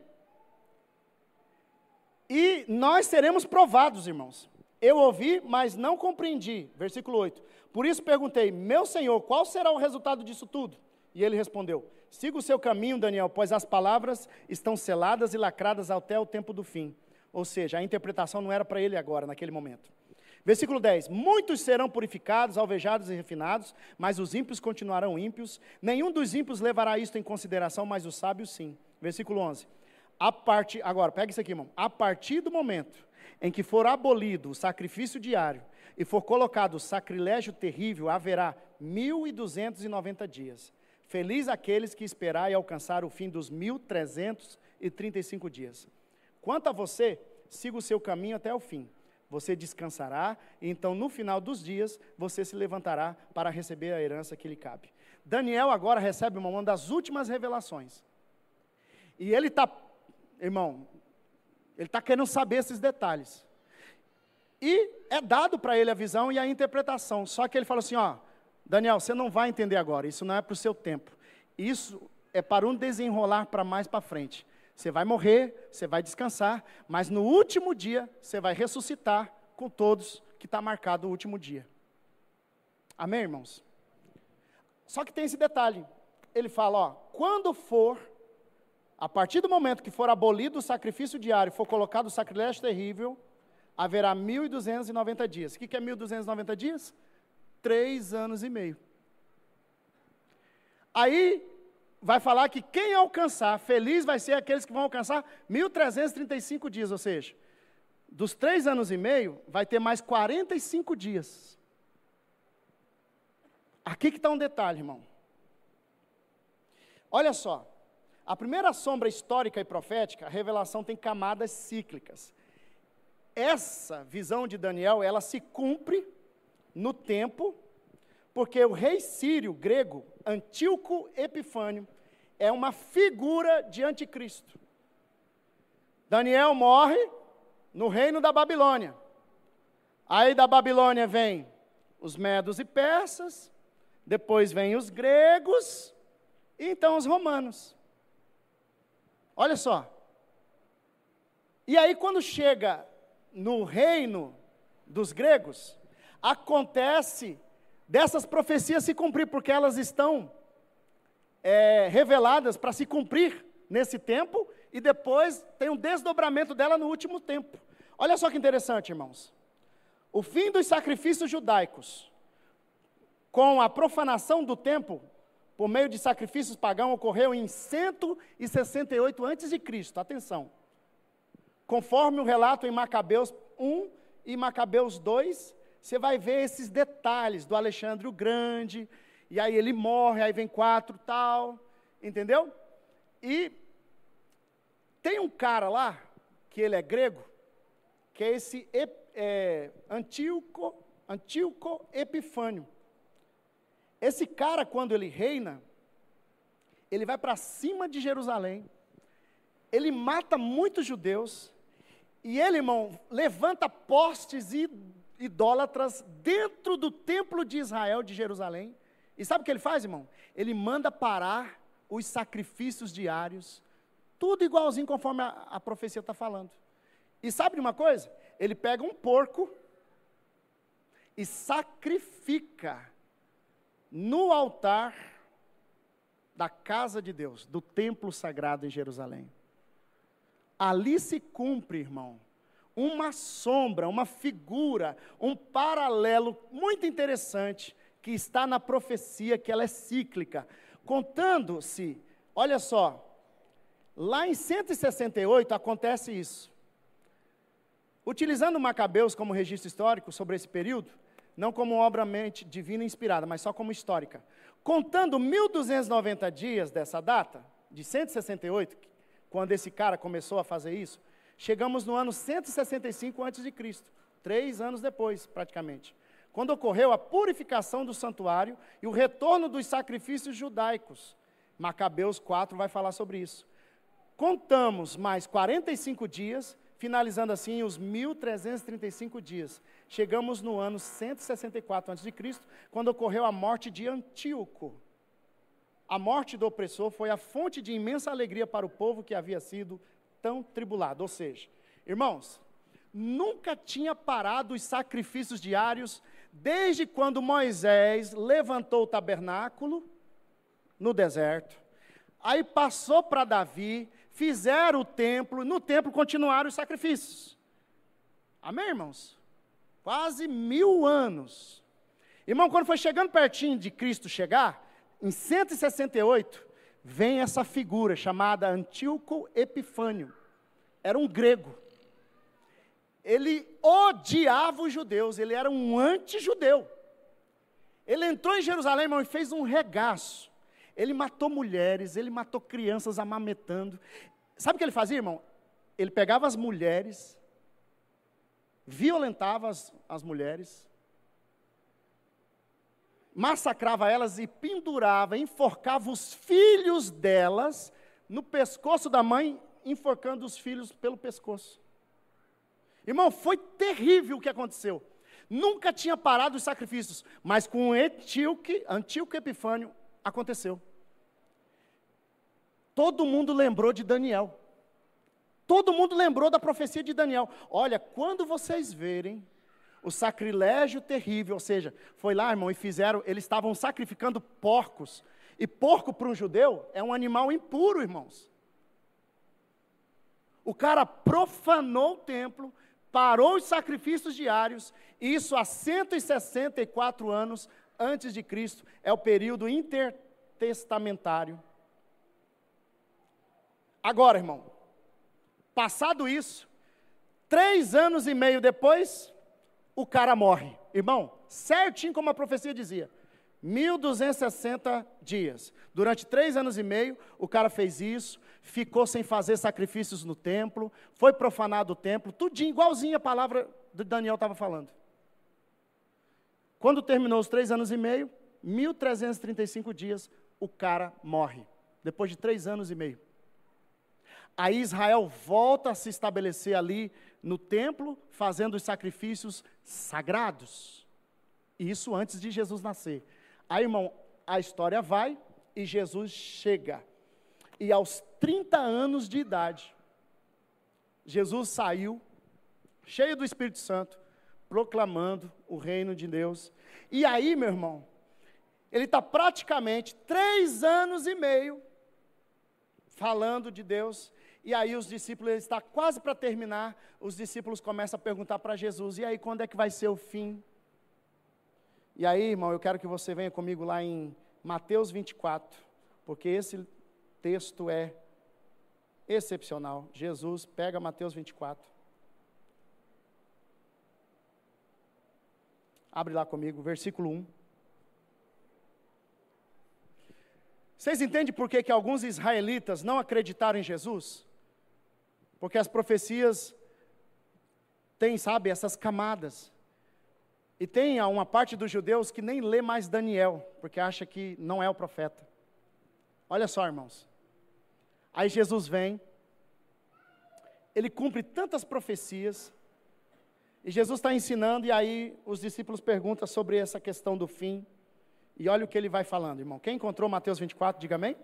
E nós seremos provados, irmãos. Eu ouvi, mas não compreendi. Versículo 8. Por isso perguntei, meu Senhor, qual será o resultado disso tudo? E ele respondeu, siga o seu caminho, Daniel, pois as palavras estão seladas e lacradas até o tempo do fim. Ou seja, a interpretação não era para ele agora, naquele momento. Versículo 10, muitos serão purificados, alvejados e refinados, mas os ímpios continuarão ímpios. Nenhum dos ímpios levará isto em consideração, mas os sábios sim. Versículo 11, agora, pega isso aqui, irmão. A partir do momento em que for abolido o sacrifício diário e for colocado o sacrilégio terrível, haverá 1.290 dias. Feliz aqueles que esperar e alcançar o fim dos 1.335 dias. Quanto a você, siga o seu caminho até o fim. Você descansará, e então no final dos dias, você se levantará para receber a herança que lhe cabe. Daniel agora recebe uma das últimas revelações. E ele está, irmão, ele está querendo saber esses detalhes. E é dado para ele a visão e a interpretação. Só que ele fala assim, ó, Daniel, você não vai entender agora, isso não é para o seu tempo. Isso é para um desenrolar para mais para frente. Você vai morrer, você vai descansar, mas no último dia, você vai ressuscitar com todos que está marcado o último dia. Amém, irmãos? Só que tem esse detalhe. Ele fala, ó, quando for, a partir do momento que for abolido o sacrifício diário, for colocado o sacrilégio terrível, haverá 1.290 dias. O que é 1.290 dias? 3 anos e meio. Aí, vai falar que quem alcançar, feliz vai ser aqueles que vão alcançar 1.335 dias, ou seja, dos 3 anos e meio, vai ter mais 45 dias. Aqui que está um detalhe, irmão. Olha só, a primeira sombra histórica e profética, a revelação tem camadas cíclicas. Essa visão de Daniel, ela se cumpre no tempo, porque o rei sírio grego, Antíoco Epifânio, é uma figura de anticristo. Daniel morre no reino da Babilônia. Aí da Babilônia vem os medos e persas, depois vem os gregos, e então os romanos. Olha só. E aí quando chega no reino dos gregos, acontece dessas profecias se cumprir, porque elas estão reveladas para se cumprir nesse tempo, e depois tem um desdobramento dela no último tempo. Olha só que interessante, irmãos. O fim dos sacrifícios judaicos, com a profanação do templo, por meio de sacrifícios pagãos, ocorreu em 168 a.C., atenção. Conforme o relato em Macabeus 1 e Macabeus 2, você vai ver esses detalhes do Alexandre o Grande, e aí ele morre, aí vem 4 tal, entendeu? E tem um cara lá, que ele é grego, que é esse Antíoco Epifânio. Esse cara, quando ele reina, ele vai para cima de Jerusalém, ele mata muitos judeus, e ele, irmão, levanta postes idólatras dentro do templo de Israel, de Jerusalém. E sabe o que ele faz, irmão? Ele manda parar os sacrifícios diários, tudo igualzinho conforme a profecia está falando. E sabe de uma coisa? Ele pega um porco e sacrifica no altar da casa de Deus, do templo sagrado em Jerusalém. Ali se cumpre, irmão, uma sombra, uma figura, um paralelo muito interessante, que está na profecia, que ela é cíclica, contando-se, olha só, lá em 168 acontece isso. Utilizando Macabeus como registro histórico sobre esse período, não como obra-mente divina inspirada, mas só como histórica, contando 1.290 dias dessa data, de 168, quando esse cara começou a fazer isso, chegamos no ano 165 a.C., 3 anos depois, praticamente, quando ocorreu a purificação do santuário e o retorno dos sacrifícios judaicos. Macabeus 4 vai falar sobre isso. Contamos mais 45 dias, finalizando assim os 1335 dias. Chegamos no ano 164 a.C., quando ocorreu a morte de Antíoco. A morte do opressor foi a fonte de imensa alegria para o povo que havia sido tão tribulado. Ou seja, irmãos, nunca tinha parado os sacrifícios diários desde quando Moisés levantou o tabernáculo no deserto. Aí passou para Davi, fizeram o templo, no templo continuaram os sacrifícios. Amém, irmãos? Quase 1000 anos. Irmão, quando foi chegando pertinho de Cristo chegar, em 168, vem essa figura chamada Antíoco Epifânio. Era um grego. Ele odiava os judeus, ele era um anti-judeu. Ele entrou em Jerusalém, irmão, e fez um regaço. Ele matou mulheres, ele matou crianças amamentando. Sabe o que ele fazia, irmão? Ele pegava as mulheres, violentava as mulheres, massacrava elas e pendurava, enforcava os filhos delas no pescoço da mãe, enforcando os filhos pelo pescoço. Irmão, foi terrível o que aconteceu. Nunca tinha parado os sacrifícios, mas com Antíoco Epifânio aconteceu. Todo mundo lembrou de Daniel. Todo mundo lembrou da profecia de Daniel. Olha, quando vocês verem o sacrilégio terrível, ou seja, foi lá, irmão, e fizeram, eles estavam sacrificando porcos. E porco para um judeu é um animal impuro, irmãos. O cara profanou o templo, parou os sacrifícios diários, isso há 164 anos antes de Cristo, é o período intertestamentário. Agora, irmão, passado isso, 3 anos e meio depois, o cara morre. Irmão, certinho como a profecia dizia, 1260 dias. Durante 3 anos e meio, o cara fez isso, ficou sem fazer sacrifícios no templo, foi profanado o templo, tudinho, igualzinho a palavra de Daniel estava falando. Quando terminou os 3 anos e meio, 1335 dias, o cara morre. Depois de 3 anos e meio. Aí Israel volta a se estabelecer ali no templo, fazendo os sacrifícios sagrados. Isso antes de Jesus nascer. Aí, irmão, a história vai e Jesus chega. E aos 30 anos de idade, Jesus saiu, cheio do Espírito Santo, proclamando o reino de Deus. E aí, meu irmão, ele está praticamente 3 anos e meio falando de Deus. E aí os discípulos, ele está quase para terminar, os discípulos começam a perguntar para Jesus, e aí quando é que vai ser o fim? E aí, irmão, eu quero que você venha comigo lá em Mateus 24, porque esse texto é excepcional. Jesus pega Mateus 24. Abre lá comigo, versículo 1. Vocês entendem por que alguns israelitas não acreditaram em Jesus? Porque as profecias têm, sabe, essas camadas. E tem uma parte dos judeus que nem lê mais Daniel, porque acha que não é o profeta. Olha só, irmãos. Aí Jesus vem, ele cumpre tantas profecias, e Jesus está ensinando, e aí os discípulos perguntam sobre essa questão do fim, e olha o que ele vai falando, irmão. Quem encontrou Mateus 24, diga amém?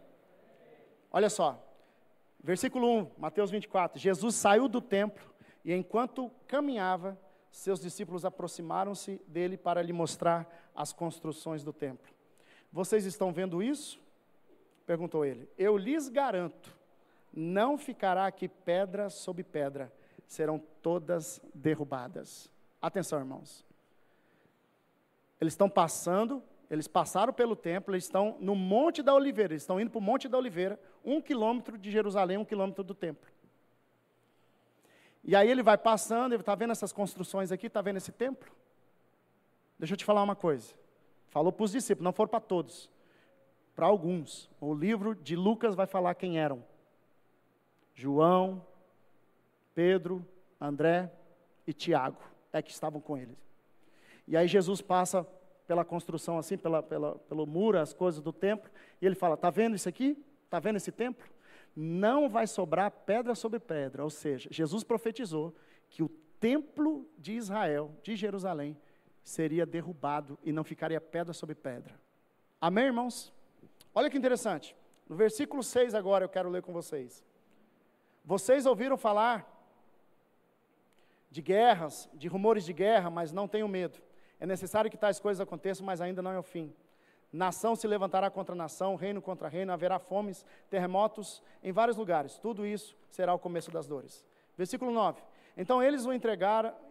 Olha só, versículo 1, Mateus 24, Jesus saiu do templo, e enquanto caminhava, seus discípulos aproximaram-se dele para lhe mostrar as construções do templo. Vocês estão vendo isso? Perguntou ele. Eu lhes garanto, não ficará aqui pedra sobre pedra, serão todas derrubadas. Atenção, irmãos. Eles passaram pelo templo, eles estão no Monte da Oliveira, eles estão indo para o Monte da Oliveira, 1 quilômetro de Jerusalém, 1 quilômetro do templo. E aí ele vai passando, ele está vendo essas construções aqui, está vendo esse templo? Deixa eu te falar uma coisa. Falou para os discípulos, não foram para todos. Para alguns. O livro de Lucas vai falar quem eram. João, Pedro, André e Tiago, é que estavam com eles. E aí Jesus passa pela construção assim, pelo muro, as coisas do templo, e ele fala, está vendo isso aqui? Está vendo esse templo? não vai sobrar pedra sobre pedra. Ou seja, Jesus profetizou que o templo de Israel, de Jerusalém, seria derrubado e não ficaria pedra sobre pedra. Amém, irmãos? Olha que interessante. No versículo 6 agora eu quero ler com vocês. Vocês ouviram falar de guerras, de rumores de guerra, mas não tenham medo. É necessário que tais coisas aconteçam, mas ainda não é o fim. Nação se levantará contra nação, reino contra reino, haverá fomes, terremotos em vários lugares. Tudo isso será o começo das dores. Versículo 9. Então eles o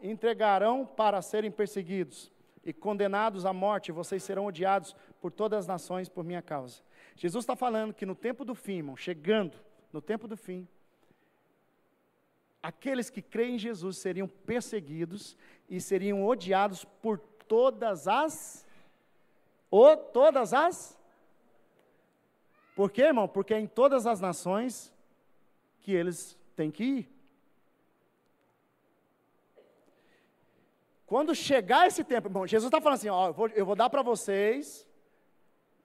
entregarão para serem perseguidos e condenados à morte, e vocês serão odiados por todas as nações por minha causa. Jesus está falando que no tempo do fim, irmão, chegando no tempo do fim, aqueles que creem em Jesus seriam perseguidos e seriam odiados por todas as... Por quê, irmão? Porque é em todas as nações que eles têm que ir. Quando chegar esse tempo, irmão, Jesus está falando assim, ó, eu vou dar para vocês,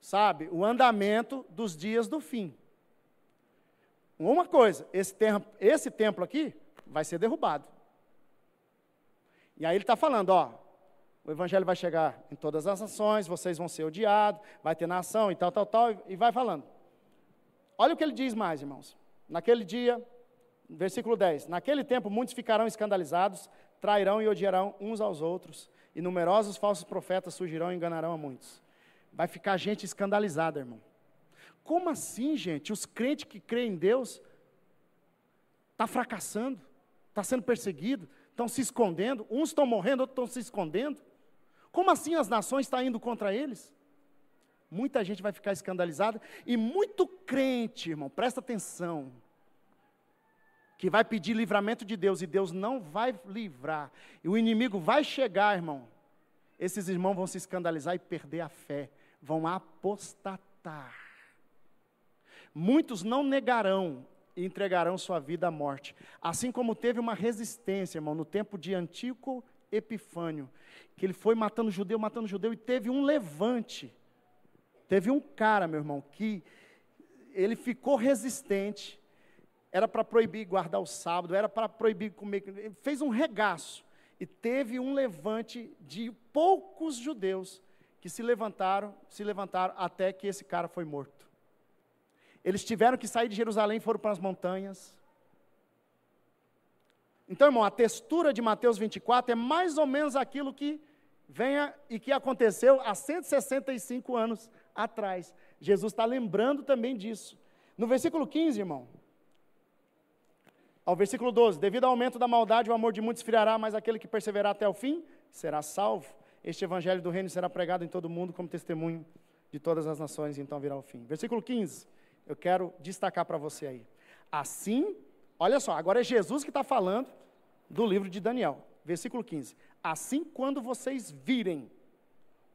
sabe, o andamento dos dias do fim. Uma coisa, esse templo aqui vai ser derrubado. E aí ele está falando, ó, o evangelho vai chegar em todas as nações, vocês vão ser odiados, vai ter nação e tal, e vai falando. Olha o que ele diz mais, irmãos. Naquele dia, versículo 10, naquele tempo muitos ficarão escandalizados, trairão e odiarão uns aos outros, e numerosos falsos profetas surgirão e enganarão a muitos. Vai ficar gente escandalizada, irmão. Como assim, gente? Os crentes que creem em Deus estão fracassando, estão sendo perseguidos, estão se escondendo, uns estão morrendo, outros estão se escondendo. Como assim as nações estão indo contra eles? Muita gente vai ficar escandalizada, e muito crente, irmão, presta atenção, que vai pedir livramento de Deus, e Deus não vai livrar, e o inimigo vai chegar, irmão, esses irmãos vão se escandalizar e perder a fé, vão apostatar. Muitos não negarão e entregarão sua vida à morte, assim como teve uma resistência, irmão, no tempo de Antíoco Epifânio, que ele foi matando judeu, e teve um levante, teve um cara, meu irmão, que ele ficou resistente, era para proibir guardar o sábado, era para proibir comer, ele fez um regaço, e teve um levante de poucos judeus, que se levantaram até que esse cara foi morto. Eles tiveram que sair de Jerusalém e foram para as montanhas. Então, irmão, a textura de Mateus 24 é mais ou menos aquilo que venha e que aconteceu há 165 anos atrás. Jesus está lembrando também disso. No versículo 15, irmão, ao versículo 12, devido ao aumento da maldade, o amor de muitos esfriará, mas aquele que perseverar até o fim será salvo. Este evangelho do reino será pregado em todo o mundo como testemunho de todas as nações, e então virá o fim. Versículo 15, eu quero destacar para você aí. Assim, olha só, agora é Jesus que está falando do livro de Daniel. Versículo 15. Assim, quando vocês virem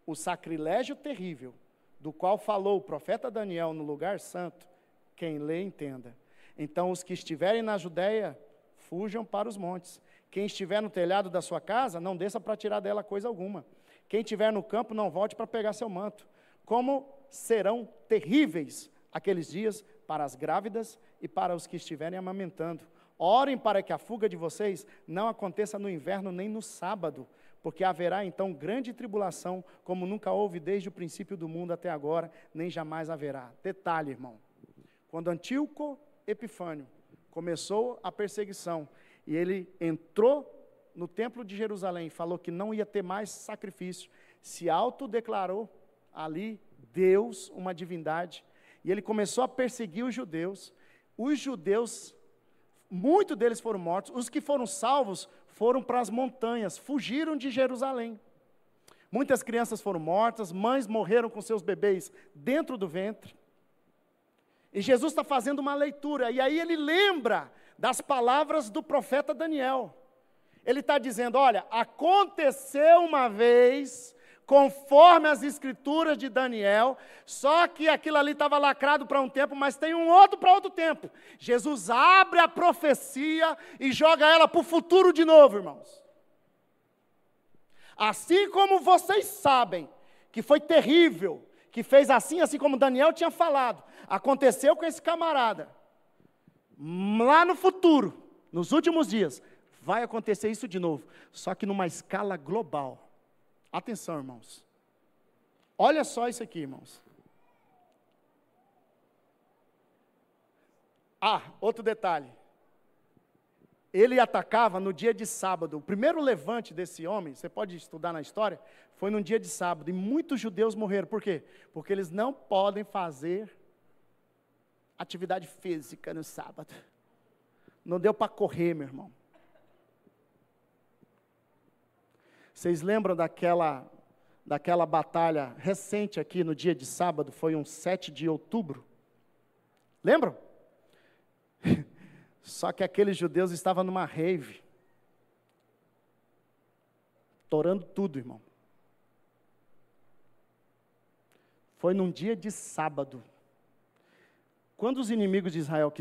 o sacrilégio terrível, do qual falou o profeta Daniel no lugar santo, quem lê, entenda. Então, os que estiverem na Judéia, fujam para os montes. Quem estiver no telhado da sua casa, não desça para tirar dela coisa alguma. Quem estiver no campo, não volte para pegar seu manto. Como serão terríveis aqueles dias para as grávidas e para os que estiverem amamentando. Orem para que a fuga de vocês não aconteça no inverno nem no sábado, porque haverá então grande tribulação, como nunca houve desde o princípio do mundo até agora, nem jamais haverá. Detalhe, irmão, quando Antíoco Epifânio começou a perseguição, e ele entrou no templo de Jerusalém, falou que não ia ter mais sacrifício, se autodeclarou ali Deus, uma divindade, e ele começou a perseguir os judeus, muitos deles foram mortos, os que foram salvos foram para as montanhas, fugiram de Jerusalém. Muitas crianças foram mortas, mães morreram com seus bebês dentro do ventre. E Jesus está fazendo uma leitura, e aí ele lembra das palavras do profeta Daniel. Ele está dizendo, olha, aconteceu uma vez, conforme as escrituras de Daniel, só que aquilo ali estava lacrado para um tempo, mas tem um outro para outro tempo. Jesus abre a profecia e joga ela para o futuro de novo, irmãos. Assim como vocês sabem, que foi terrível, que fez assim como Daniel tinha falado, aconteceu com esse camarada. Lá no futuro, nos últimos dias, vai acontecer isso de novo, só que numa escala global. Atenção, irmãos. Olha só isso aqui, irmãos. Outro detalhe. Ele atacava no dia de sábado. O primeiro levante desse homem, você pode estudar na história, foi num dia de sábado. E muitos judeus morreram. Por quê? Porque eles não podem fazer atividade física no sábado. Não deu para correr, meu irmão. Vocês lembram daquela batalha recente aqui no dia de sábado? Foi um 7 de outubro. Lembram? Só que aqueles judeus estavam numa rave, torando tudo, irmão. Foi num dia de sábado. Quando os inimigos de Israel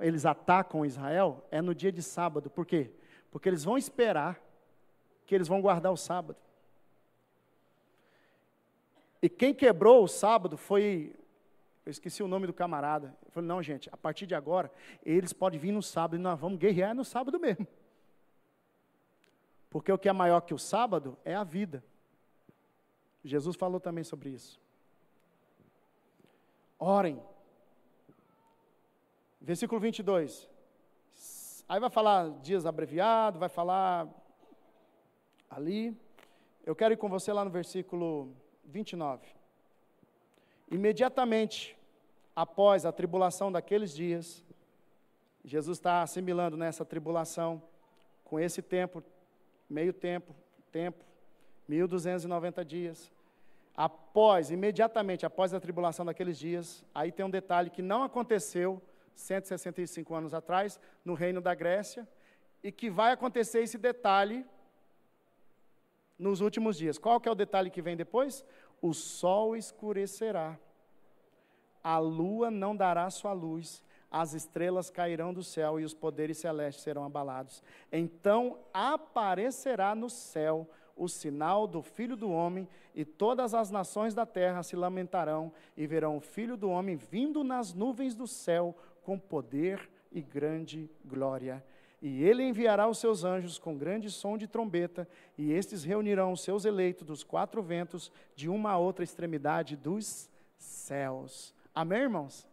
eles atacam Israel, é no dia de sábado. Por quê? Porque eles vão esperar que eles vão guardar o sábado. E quem quebrou o sábado foi... Eu esqueci o nome do camarada. Eu falei, não, gente, a partir de agora, eles podem vir no sábado e nós vamos guerrear no sábado mesmo. Porque o que é maior que o sábado é a vida. Jesus falou também sobre isso. Orem. Versículo 22. Aí vai falar dias abreviados, vai falar ali. Eu quero ir com você lá no versículo 29. Imediatamente após a tribulação daqueles dias, Jesus está assimilando nessa tribulação, com esse tempo, meio tempo, 1290 dias. Imediatamente após a tribulação daqueles dias, aí tem um detalhe que não aconteceu 165 anos atrás, no reino da Grécia, e que vai acontecer esse detalhe nos últimos dias. Qual que é o detalhe que vem depois? O sol escurecerá, a lua não dará sua luz, as estrelas cairão do céu e os poderes celestes serão abalados. Então aparecerá no céu o sinal do Filho do Homem, e todas as nações da terra se lamentarão e verão o Filho do Homem vindo nas nuvens do céu com poder e grande glória. E ele enviará os seus anjos com grande som de trombeta, e estes reunirão os seus eleitos dos quatro ventos, de uma a outra extremidade dos céus. Amém, irmãos?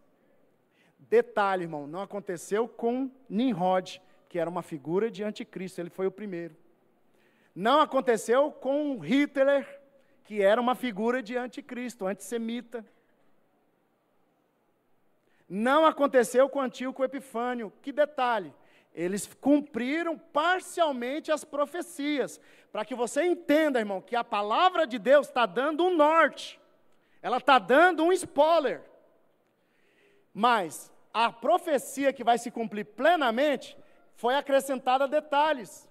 Detalhe, irmão, não aconteceu com Nimrod, que era uma figura de anticristo, ele foi o primeiro. Não aconteceu com Hitler, que era uma figura de anticristo, antissemita. Não aconteceu com Antíoco Epifânio. Que detalhe? Eles cumpriram parcialmente as profecias. Para que você entenda, irmão, que a palavra de Deus está dando um norte. Ela está dando um spoiler. Mas a profecia que vai se cumprir plenamente foi acrescentada detalhes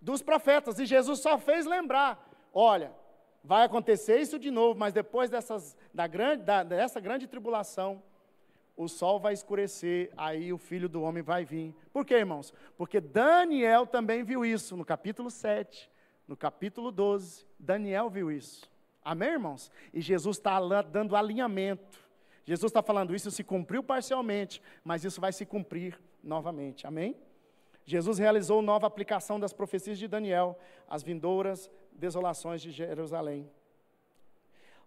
dos profetas. E Jesus só fez lembrar, olha, vai acontecer isso de novo, mas depois dessa grande tribulação, o sol vai escurecer, aí o Filho do Homem vai vir. Por quê, irmãos? Porque Daniel também viu isso, no capítulo 7, no capítulo 12, Daniel viu isso. Amém, irmãos? E Jesus está dando alinhamento. Jesus está falando, isso se cumpriu parcialmente, mas isso vai se cumprir novamente. Amém? Jesus realizou nova aplicação das profecias de Daniel, as vindouras desolações de Jerusalém.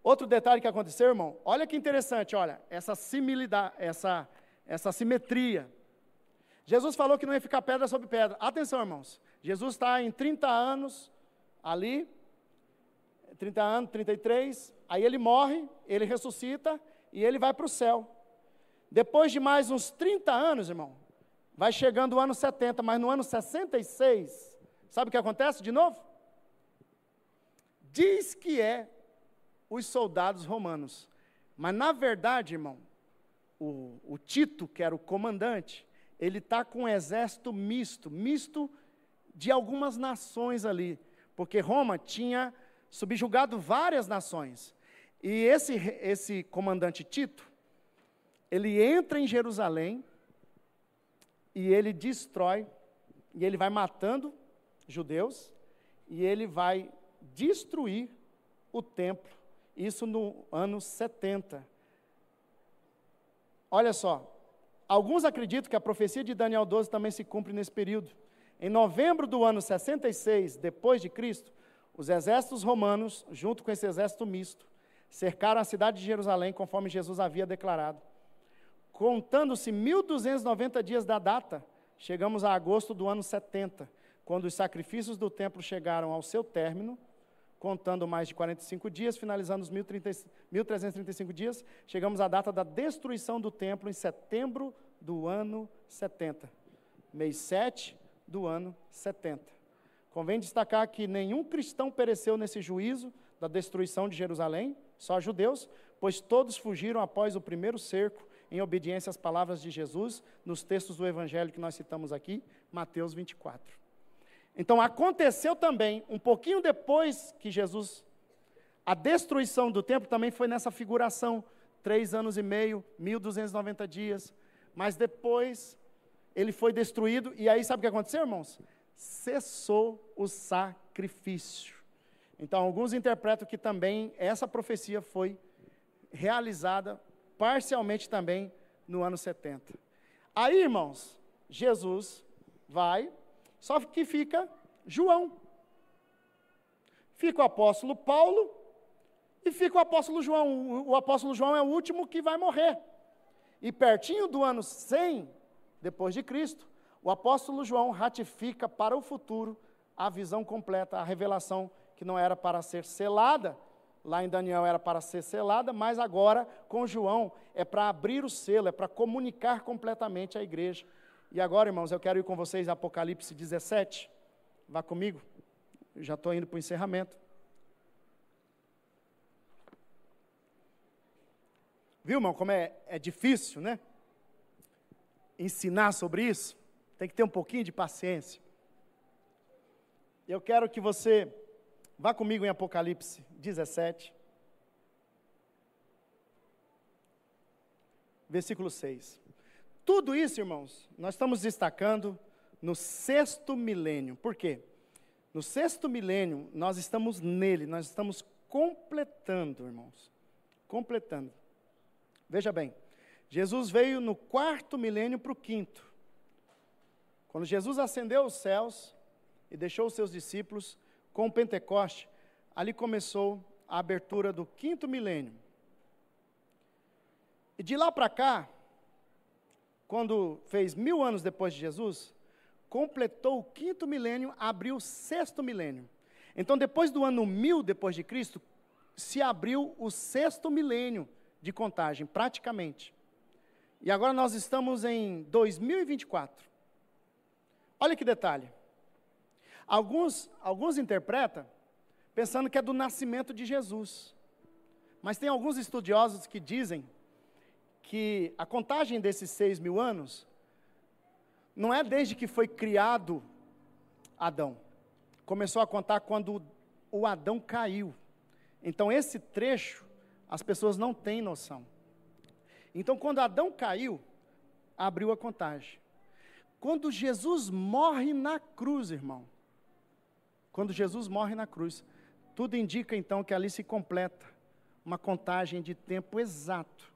Outro detalhe que aconteceu, irmão, olha que interessante, olha, essa similidade, essa simetria. Jesus falou que não ia ficar pedra sobre pedra. Atenção, irmãos, Jesus está em 30 anos ali, 30 anos, 33, aí ele morre, ele ressuscita e ele vai para o céu. Depois de mais uns 30 anos, irmão, vai chegando o ano 70, mas no ano 66, sabe o que acontece de novo? Diz que é os soldados romanos. Mas, na verdade, irmão, o Tito, que era o comandante, ele está com um exército misto de algumas nações ali, porque Roma tinha subjugado várias nações. E esse comandante Tito, ele entra em Jerusalém, e ele destrói, e ele vai matando judeus, e ele vai destruir o templo. Isso no ano 70. Olha só, Alguns acreditam que a profecia de Daniel 12 também se cumpre nesse período. Em novembro do ano 66, depois de Cristo, os exércitos romanos, junto com esse exército misto, cercaram a cidade de Jerusalém, conforme Jesus havia declarado. Contando-se 1.290 dias da data, chegamos a agosto do ano 70, quando os sacrifícios do templo chegaram ao seu término, contando mais de 45 dias, finalizando os 1.335 dias, chegamos à data da destruição do templo em setembro do ano 70, mês 7 do ano 70. Convém destacar que nenhum cristão pereceu nesse juízo da destruição de Jerusalém, só judeus, pois todos fugiram após o primeiro cerco, em obediência às palavras de Jesus, nos textos do Evangelho que nós citamos aqui, Mateus 24. Então, aconteceu também, um pouquinho depois que Jesus, a destruição do templo também foi nessa figuração, 3 anos e meio, 1.290 dias, mas depois ele foi destruído, e aí sabe o que aconteceu, irmãos? Cessou o sacrifício. Então, alguns interpretam que também essa profecia foi realizada parcialmente também no ano 70. Aí, irmãos, Jesus vai, só que fica João. Fica o apóstolo Paulo e fica o apóstolo João. O apóstolo João é o último que vai morrer. E pertinho do ano 100, depois de Cristo, o apóstolo João ratifica para o futuro a visão completa, a revelação que não era para ser selada, lá em Daniel era para ser selada, mas agora com João é para abrir o selo, é para comunicar completamente à igreja. E agora, irmãos, eu quero ir com vocês a Apocalipse 17, vá comigo, eu já estou indo para o encerramento. Viu, irmão, como é difícil, né? Ensinar sobre isso, tem que ter um pouquinho de paciência. Eu quero que você vá comigo em Apocalipse 17, versículo 6. Tudo isso, irmãos, nós estamos destacando no 6º milênio. Por quê? No 6º milênio, nós estamos nele, nós estamos completando, irmãos. Completando. Veja bem, Jesus veio no 4º milênio para o 5º. Quando Jesus ascendeu aos céus e deixou os seus discípulos, com o Pentecoste, ali começou a abertura do 5º milênio. E de lá para cá, quando fez 1000 anos depois de Jesus, completou o 5º milênio, abriu o 6º milênio. Então, depois do ano 1000 depois de Cristo, se abriu o 6º milênio de contagem, praticamente. E agora nós estamos em 2024. Olha que detalhe. Alguns interpretam pensando que é do nascimento de Jesus. Mas tem alguns estudiosos que dizem que a contagem desses 6.000 anos não é desde que foi criado Adão. Começou a contar quando o Adão caiu. Então esse trecho as pessoas não têm noção. Então quando Adão caiu, abriu a contagem. Quando Jesus morre na cruz, irmão, quando Jesus morre na cruz, tudo indica então que ali se completa uma contagem de tempo exato.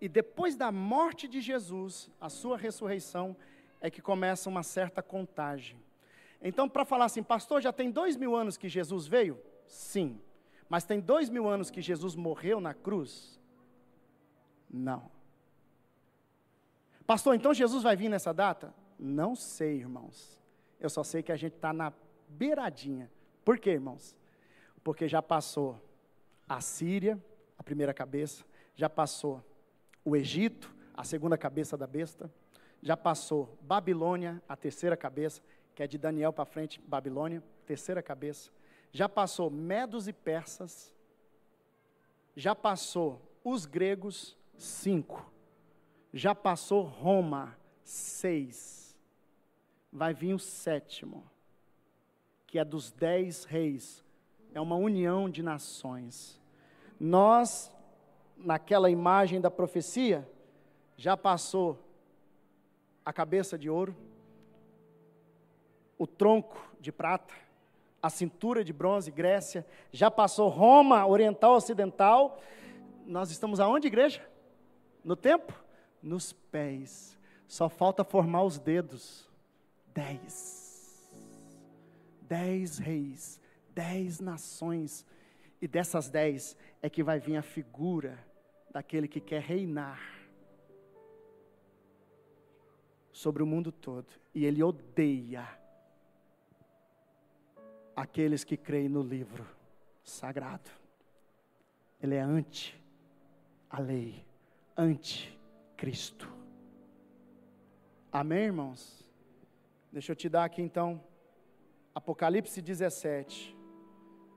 E depois da morte de Jesus, a sua ressurreição, é que começa uma certa contagem. Então, para falar assim, pastor, já tem 2000 anos que Jesus veio? Sim. Mas tem 2000 anos que Jesus morreu na cruz? Não. Pastor, então Jesus vai vir nessa data? Não sei, irmãos. Eu só sei que a gente está na beiradinha. Por quê, irmãos? Porque já passou a Síria, a primeira cabeça, já passou o Egito, a segunda cabeça da besta, já passou Babilônia, a terceira cabeça, que é de Daniel para frente, Babilônia, terceira cabeça, já passou Medos e Persas, já passou os gregos, 5, já passou Roma, 6, vai vir o 7º, que é dos 10 reis, é uma união de nações. Nós, naquela imagem da profecia, já passou a cabeça de ouro, o tronco de prata, a cintura de bronze, Grécia, já passou Roma, oriental, ocidental. Nós estamos aonde, igreja? No tempo? Nos pés. Só falta formar os dedos. 10 reis, 10 nações. E dessas 10 é que vai vir a figura daquele que quer reinar sobre o mundo todo. E ele odeia aqueles que creem no livro sagrado. Ele é anti a lei, anti Cristo. Amém, irmãos? Deixa eu te dar aqui então, Apocalipse 17.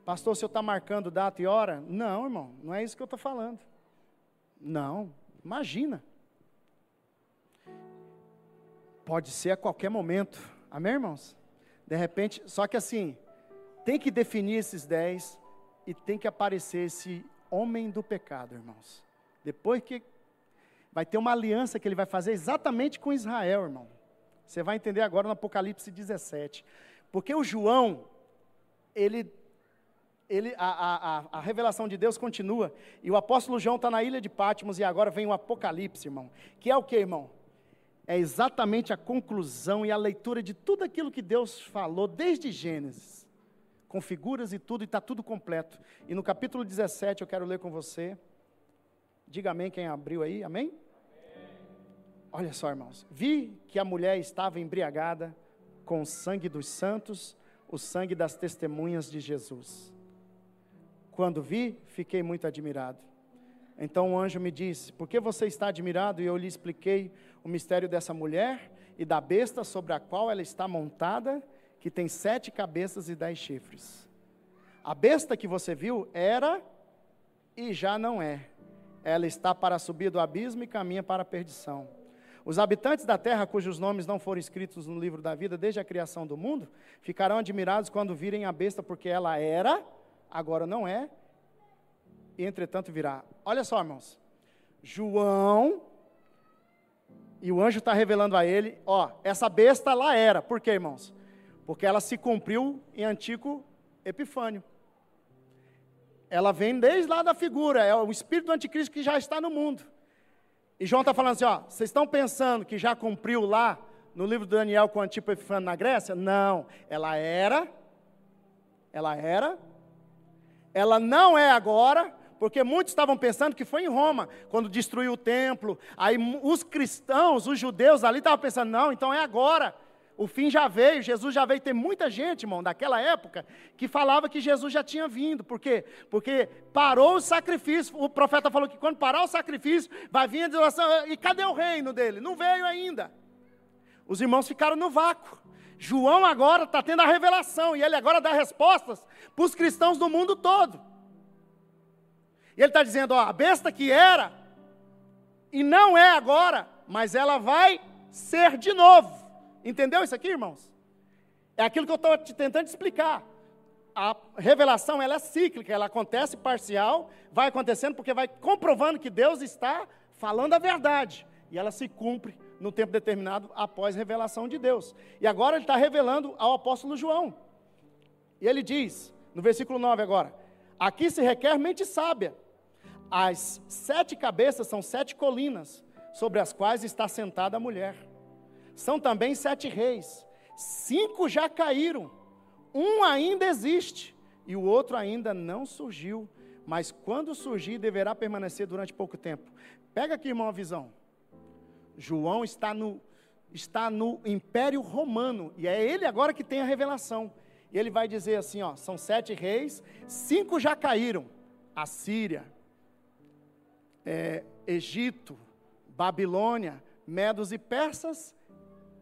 Pastor, o senhor está marcando data e hora? Não, irmão, não é isso que eu estou falando. Não, imagina. Pode ser a qualquer momento. Amém, irmãos? De repente, só que assim, tem que definir esses 10 e tem que aparecer esse homem do pecado, irmãos. Depois que vai ter uma aliança que ele vai fazer exatamente com Israel, irmão. Você vai entender agora no Apocalipse 17. Porque o João, a revelação de Deus continua. E o apóstolo João está na ilha de Patmos e agora vem o Apocalipse, irmão. Que é o que, irmão? É exatamente a conclusão e a leitura de tudo aquilo que Deus falou desde Gênesis. Com figuras e tudo, e está tudo completo. E no capítulo 17 eu quero ler com você. Diga amém quem abriu aí, amém? Olha só, irmãos. Vi que a mulher estava embriagada com o sangue dos santos, o sangue das testemunhas de Jesus. Quando vi, fiquei muito admirado. Então o anjo me disse, por que você está admirado? E eu lhe expliquei o mistério dessa mulher e da besta sobre a qual ela está montada, que tem 7 cabeças e 10 chifres. A besta que você viu era e já não é. Ela está para subir do abismo e caminha para a perdição. Os habitantes da terra, cujos nomes não foram escritos no livro da vida desde a criação do mundo, ficarão admirados quando virem a besta, porque ela era, agora não é, e entretanto virá. Olha só, irmãos, João, e o anjo está revelando a ele, essa besta lá era, por quê, irmãos? Porque ela se cumpriu em Antíoco Epifânio. Ela vem desde lá da figura, é o espírito do anticristo que já está no mundo. E João está falando assim, vocês estão pensando que já cumpriu lá, no livro de Daniel com Antíoco Epifânio na Grécia? Não, ela não é agora, porque muitos estavam pensando que foi em Roma, quando destruiu o templo, aí os cristãos, os judeus ali estavam pensando, não, então é agora, o fim já veio, Jesus já veio. Tem muita gente, irmão, daquela época, que falava que Jesus já tinha vindo. Por quê? Porque parou o sacrifício. O profeta falou que quando parar o sacrifício, vai vir a desolação. E cadê o reino dele? Não veio ainda. Os irmãos ficaram no vácuo. João agora está tendo a revelação, e ele agora dá respostas para os cristãos do mundo todo. E ele está dizendo, a besta que era, e não é agora, mas ela vai ser de novo. Entendeu isso aqui, irmãos? É aquilo que eu estou te tentando explicar. A revelação, ela é cíclica, ela acontece parcial, vai acontecendo porque vai comprovando que Deus está falando a verdade. E ela se cumpre no tempo determinado após a revelação de Deus. E agora ele está revelando ao apóstolo João. E ele diz, no versículo 9 agora, aqui se requer mente sábia. As 7 cabeças são 7 colinas, sobre as quais está sentada a mulher. São também 7 reis, 5 já caíram, um ainda existe, e o outro ainda não surgiu, mas quando surgir, deverá permanecer durante pouco tempo. Pega aqui, irmão, a visão. João está no Império Romano, e é ele agora que tem a revelação. E ele vai dizer assim, são 7 reis, 5 já caíram, Assíria, Egito, Babilônia, Medos e Persas,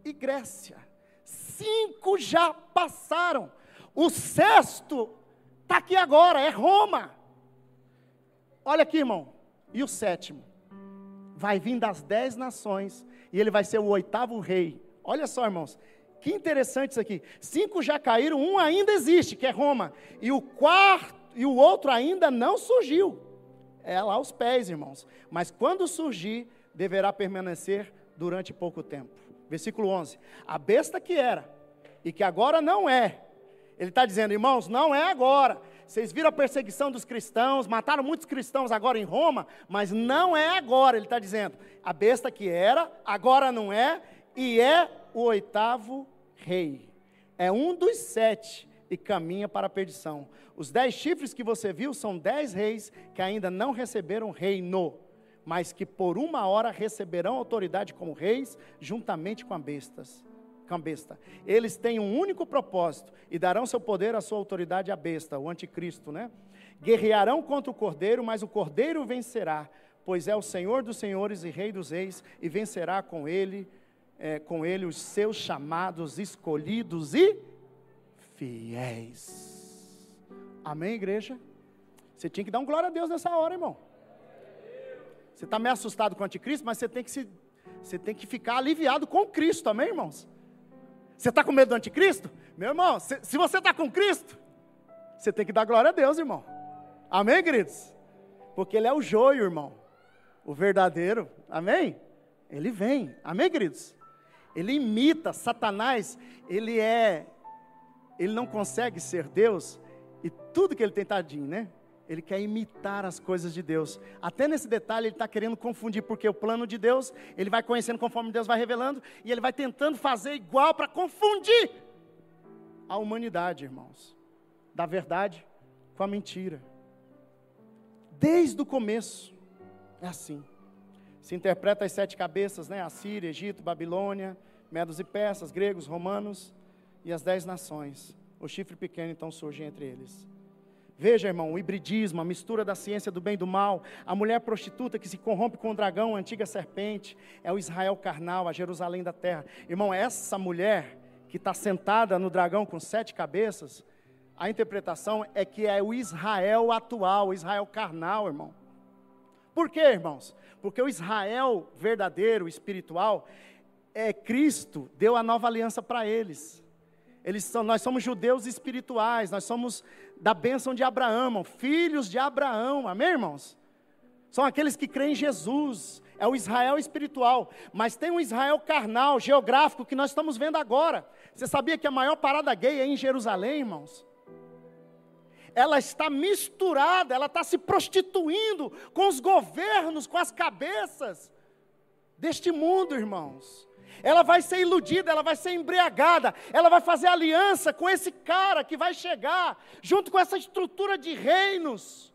e Grécia. 5 já passaram. O 6º está aqui agora, é Roma. Olha aqui, irmão. E o 7º vai vir das 10 nações, e ele vai ser o 8º rei. Olha só, irmãos, que interessante isso aqui. 5 já caíram, um ainda existe, que é Roma, e o outro ainda não surgiu. É lá aos pés, irmãos. Mas quando surgir, deverá permanecer durante pouco tempo. Versículo 11, a besta que era, e que agora não é, ele está dizendo, irmãos, não é agora, vocês viram a perseguição dos cristãos, mataram muitos cristãos agora em Roma, mas não é agora, ele está dizendo, a besta que era, agora não é, e é o 8º rei, é um dos 7 e caminha para a perdição. Os 10 chifres que você viu são 10 reis que ainda não receberam reino, mas que por uma hora receberão autoridade como reis, juntamente com a besta. Eles têm um único propósito, e darão seu poder, a sua autoridade à besta, o anticristo, né? Guerrearão contra o cordeiro, mas o cordeiro vencerá, pois é o Senhor dos senhores e Rei dos reis, e vencerá com ele os seus chamados, escolhidos e fiéis. Amém, igreja? Você tinha que dar um glória a Deus nessa hora, irmão. Você está meio assustado com o anticristo, mas você tem que ficar aliviado com Cristo, amém, irmãos? Você está com medo do anticristo? Meu irmão, se você está com Cristo, você tem que dar glória a Deus, irmão. Amém, queridos? Porque ele é o joio, irmão. O verdadeiro, amém? Ele vem, amém, queridos? Ele imita Satanás, ele não consegue ser Deus, e tudo que ele tem, tadinho, né? Ele quer imitar as coisas de Deus. Até nesse detalhe ele está querendo confundir, porque o plano de Deus, ele vai conhecendo conforme Deus vai revelando, e ele vai tentando fazer igual para confundir a humanidade, irmãos. Da verdade com a mentira. Desde o começo, é assim. Se interpreta as 7 cabeças, né? Assíria, Egito, Babilônia, Medos e Persas, gregos, romanos e as 10 nações. O chifre pequeno então surge entre eles. Veja, irmão, o hibridismo, a mistura da ciência do bem e do mal, a mulher prostituta que se corrompe com o dragão, a antiga serpente, é o Israel carnal, a Jerusalém da terra. Irmão, essa mulher que está sentada no dragão com 7 cabeças, a interpretação é que é o Israel atual, o Israel carnal, irmão. Por quê, irmãos? Porque o Israel verdadeiro, espiritual, Cristo deu a nova aliança para eles. Nós somos judeus espirituais, nós somos da bênção de Abraão, irmão, filhos de Abraão, amém, irmãos? São aqueles que creem em Jesus, é o Israel espiritual, mas tem um Israel carnal, geográfico, que nós estamos vendo agora. Você sabia que a maior parada gay é em Jerusalém, irmãos? Ela está misturada, ela está se prostituindo com os governos, com as cabeças deste mundo, irmãos. Ela vai ser iludida, ela vai ser embriagada, ela vai fazer aliança com esse cara que vai chegar, junto com essa estrutura de reinos,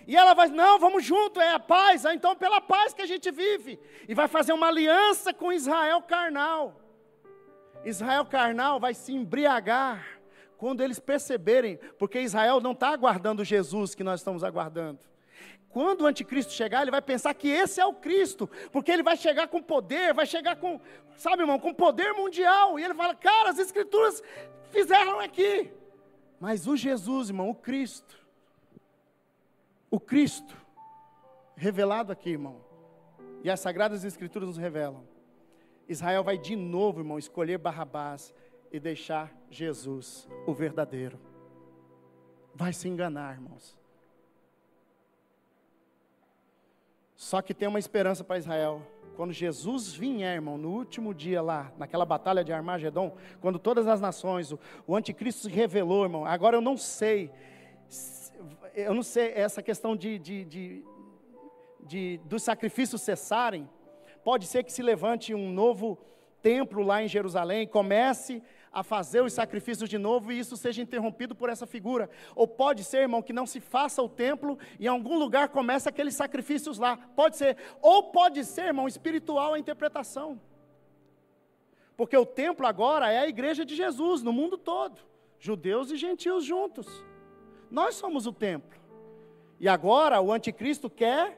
e ela vai, não, vamos junto, é a paz, então pela paz que a gente vive, e vai fazer uma aliança com Israel carnal. Israel carnal vai se embriagar, quando eles perceberem, porque Israel não está aguardando Jesus que nós estamos aguardando. Quando o anticristo chegar, ele vai pensar que esse é o Cristo, porque ele vai chegar com poder, vai chegar com, sabe, irmão, com poder mundial, e ele fala, cara, as escrituras fizeram aqui, mas o Jesus, irmão, o Cristo revelado aqui, irmão, e as sagradas escrituras nos revelam, Israel vai de novo, irmão, escolher Barrabás e deixar Jesus, o verdadeiro. Vai se enganar, irmãos. Só que tem uma esperança para Israel. Quando Jesus vier, irmão, no último dia lá, naquela batalha de Armagedon, quando todas as nações, o anticristo se revelou, irmão. Agora eu não sei essa questão dos sacrifícios cessarem. Pode ser que se levante um novo templo lá em Jerusalém, comece a fazer os sacrifícios de novo e isso seja interrompido por essa figura. Ou pode ser, irmão, que não se faça o templo e em algum lugar comece aqueles sacrifícios lá. Pode ser. Ou pode ser, irmão, espiritual a interpretação. Porque o templo agora é a igreja de Jesus no mundo todo. Judeus e gentios juntos. Nós somos o templo. E agora o anticristo quer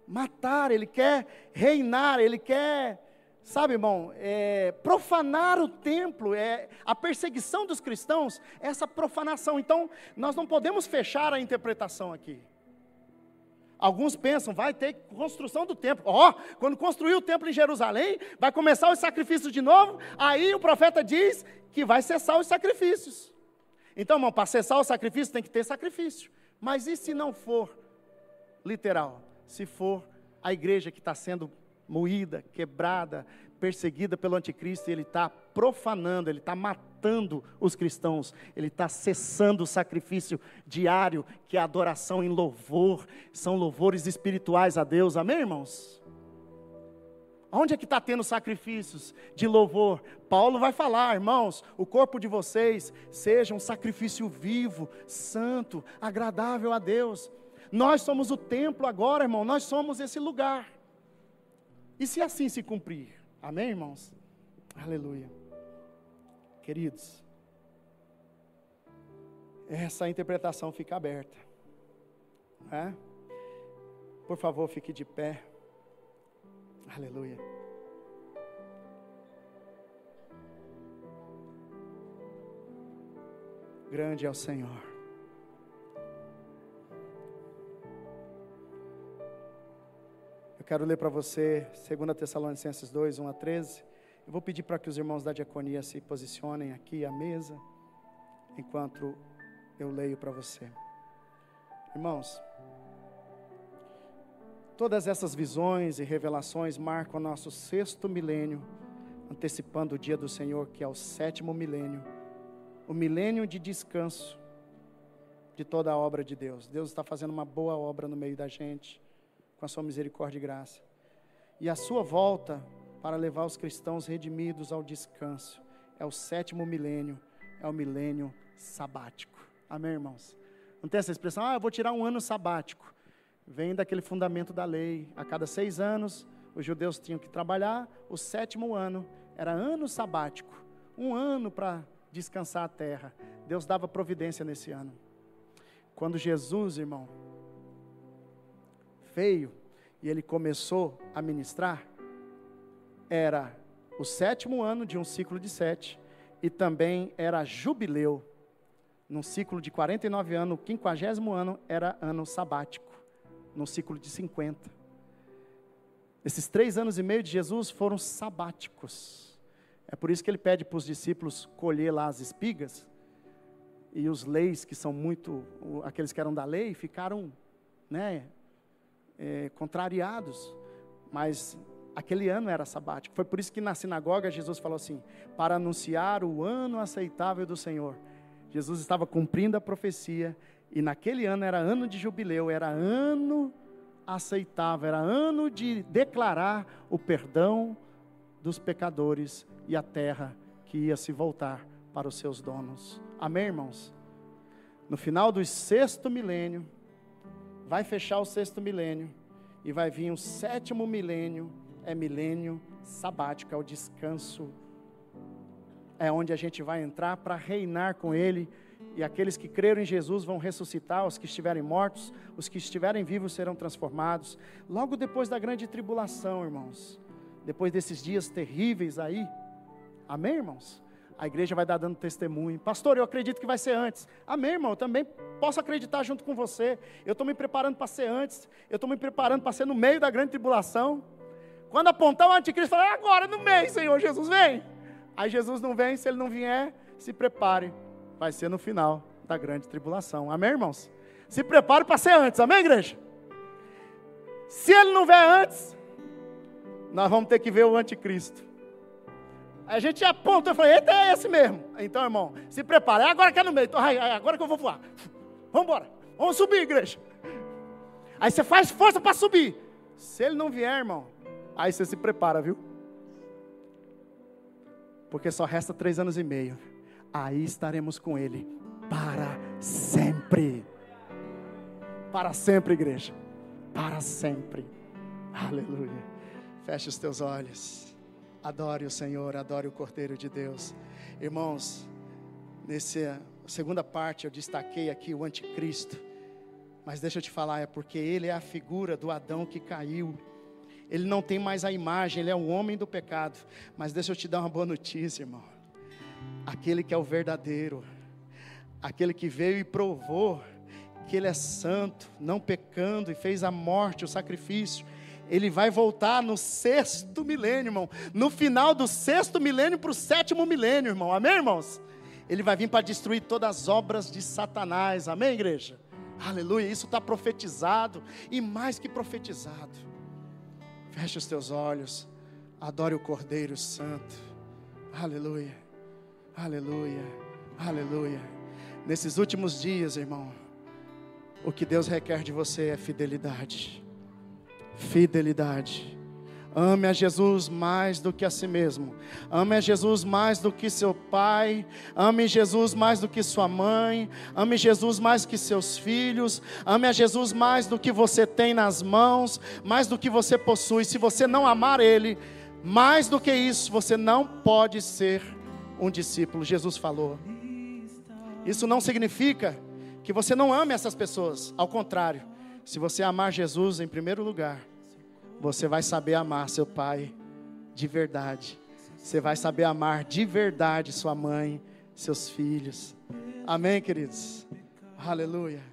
matar, ele quer reinar, ele quer... Sabe, irmão, profanar o templo, a perseguição dos cristãos, essa profanação. Então, nós não podemos fechar a interpretação aqui. Alguns pensam, vai ter construção do templo. Quando construir o templo em Jerusalém, vai começar os sacrifícios de novo, aí o profeta diz que vai cessar os sacrifícios. Então, irmão, para cessar o sacrifício tem que ter sacrifício. Mas e se não for literal? Se for a igreja que está sendo moída, quebrada, perseguida pelo anticristo, e ele está profanando, ele está matando os cristãos, ele está cessando o sacrifício diário, que é a adoração em louvor, são louvores espirituais a Deus, amém, irmãos? Onde é que está tendo sacrifícios de louvor? Paulo vai falar, irmãos, o corpo de vocês seja um sacrifício vivo, santo, agradável a Deus. Nós somos o templo agora, irmão, nós somos esse lugar. E se assim se cumprir? Amém, irmãos? Aleluia. Queridos, essa interpretação fica aberta. Né? Por favor, fique de pé. Aleluia. Grande é o Senhor. Eu quero ler para você 2 Tessalonicenses 2, 1 a 13. Eu vou pedir para que os irmãos da diaconia se posicionem aqui à mesa, enquanto eu leio para você. Irmãos, todas essas visões e revelações marcam o nosso 6º milênio, antecipando o dia do Senhor, que é o 7º milênio, o milênio de descanso de toda a obra de Deus. Deus está fazendo uma boa obra no meio da gente, com a sua misericórdia e graça. E a sua volta para levar os cristãos redimidos ao descanso é o 7º milênio, é o milênio sabático. Amém, irmãos? Não tem essa expressão, eu vou tirar um ano sabático. Vem daquele fundamento da lei. A cada 6 anos, os judeus tinham que trabalhar. O 7º ano era ano sabático. Um ano para descansar a terra. Deus dava providência nesse ano. Quando Jesus, irmão, veio e ele começou a ministrar, era o 7º ano de um ciclo de 7. E também era jubileu. Num ciclo de 49 anos, o 50º ano era ano sabático. No ciclo de 50. Esses 3 anos e meio de Jesus foram sabáticos. É por isso que ele pede para os discípulos colher lá as espigas. E os leis, que são muito, aqueles que eram da lei, ficaram, contrariados. Mas aquele ano era sabático. Foi por isso que na sinagoga Jesus falou assim, para anunciar o ano aceitável do Senhor. Jesus estava cumprindo a profecia. E naquele ano era ano de jubileu, era ano aceitável, era ano de declarar o perdão dos pecadores e a terra que ia se voltar para os seus donos. Amém, irmãos? No final do 6º milênio, vai fechar o 6º milênio e vai vir o 7º milênio, é milênio sabático, é o descanso. É onde a gente vai entrar para reinar com Ele. E aqueles que creram em Jesus vão ressuscitar, os que estiverem mortos, os que estiverem vivos serão transformados. Logo depois da grande tribulação, irmãos, depois desses dias terríveis aí, amém, irmãos? A igreja vai dar dando testemunho. Pastor, eu acredito que vai ser antes. Amém, irmão, eu também posso acreditar junto com você. Eu estou me preparando para ser antes, eu estou me preparando para ser no meio da grande tribulação. Quando apontar o anticristo, falar, agora no meio, Senhor Jesus, vem. Aí Jesus não vem, se Ele não vier, se prepare. Vai ser no final da grande tribulação. Amém, irmãos? Se prepare para ser antes. Amém, igreja? Se ele não vier antes, nós vamos ter que ver o anticristo. A gente aponta, eu falei, eita, é esse mesmo. Então, irmão, se prepare. É agora que é no meio. Então, agora que eu vou voar. Vamos embora. Vamos subir, igreja. Aí você faz força para subir. Se ele não vier, irmão, aí você se prepara, viu? Porque só resta 3 anos e meio. Aí estaremos com Ele para sempre. Para sempre, igreja. Para sempre. Aleluia. Feche os teus olhos. Adore o Senhor, adore o Cordeiro de Deus. Irmãos, nessa segunda parte eu destaquei aqui o anticristo. Mas deixa eu te falar, é porque ele é a figura do Adão que caiu. Ele não tem mais a imagem, ele é um homem do pecado. Mas deixa eu te dar uma boa notícia, irmão. Aquele que é o verdadeiro, aquele que veio e provou que ele é santo, não pecando, e fez a morte, o sacrifício, ele vai voltar no 6º milênio, irmão. No final do 6º milênio para o 7º milênio, irmão. Amém, irmãos? Ele vai vir para destruir todas as obras de Satanás. Amém, igreja? Aleluia, isso está profetizado, e mais que profetizado. Feche os teus olhos. Adore o Cordeiro Santo. Aleluia. Aleluia. Aleluia. Nesses últimos dias, irmão, o que Deus requer de você é fidelidade. Fidelidade. Ame a Jesus mais do que a si mesmo. Ame a Jesus mais do que seu pai. Ame Jesus mais do que sua mãe. Ame Jesus mais do que seus filhos. Ame a Jesus mais do que você tem nas mãos, mais do que você possui. Se você não amar Ele, mais do que isso, você não pode ser um discípulo. Jesus falou. Isso não significa que você não ame essas pessoas. Ao contrário, se você amar Jesus em primeiro lugar, você vai saber amar seu pai de verdade. Você vai saber amar de verdade sua mãe, seus filhos. Amém, queridos? Aleluia.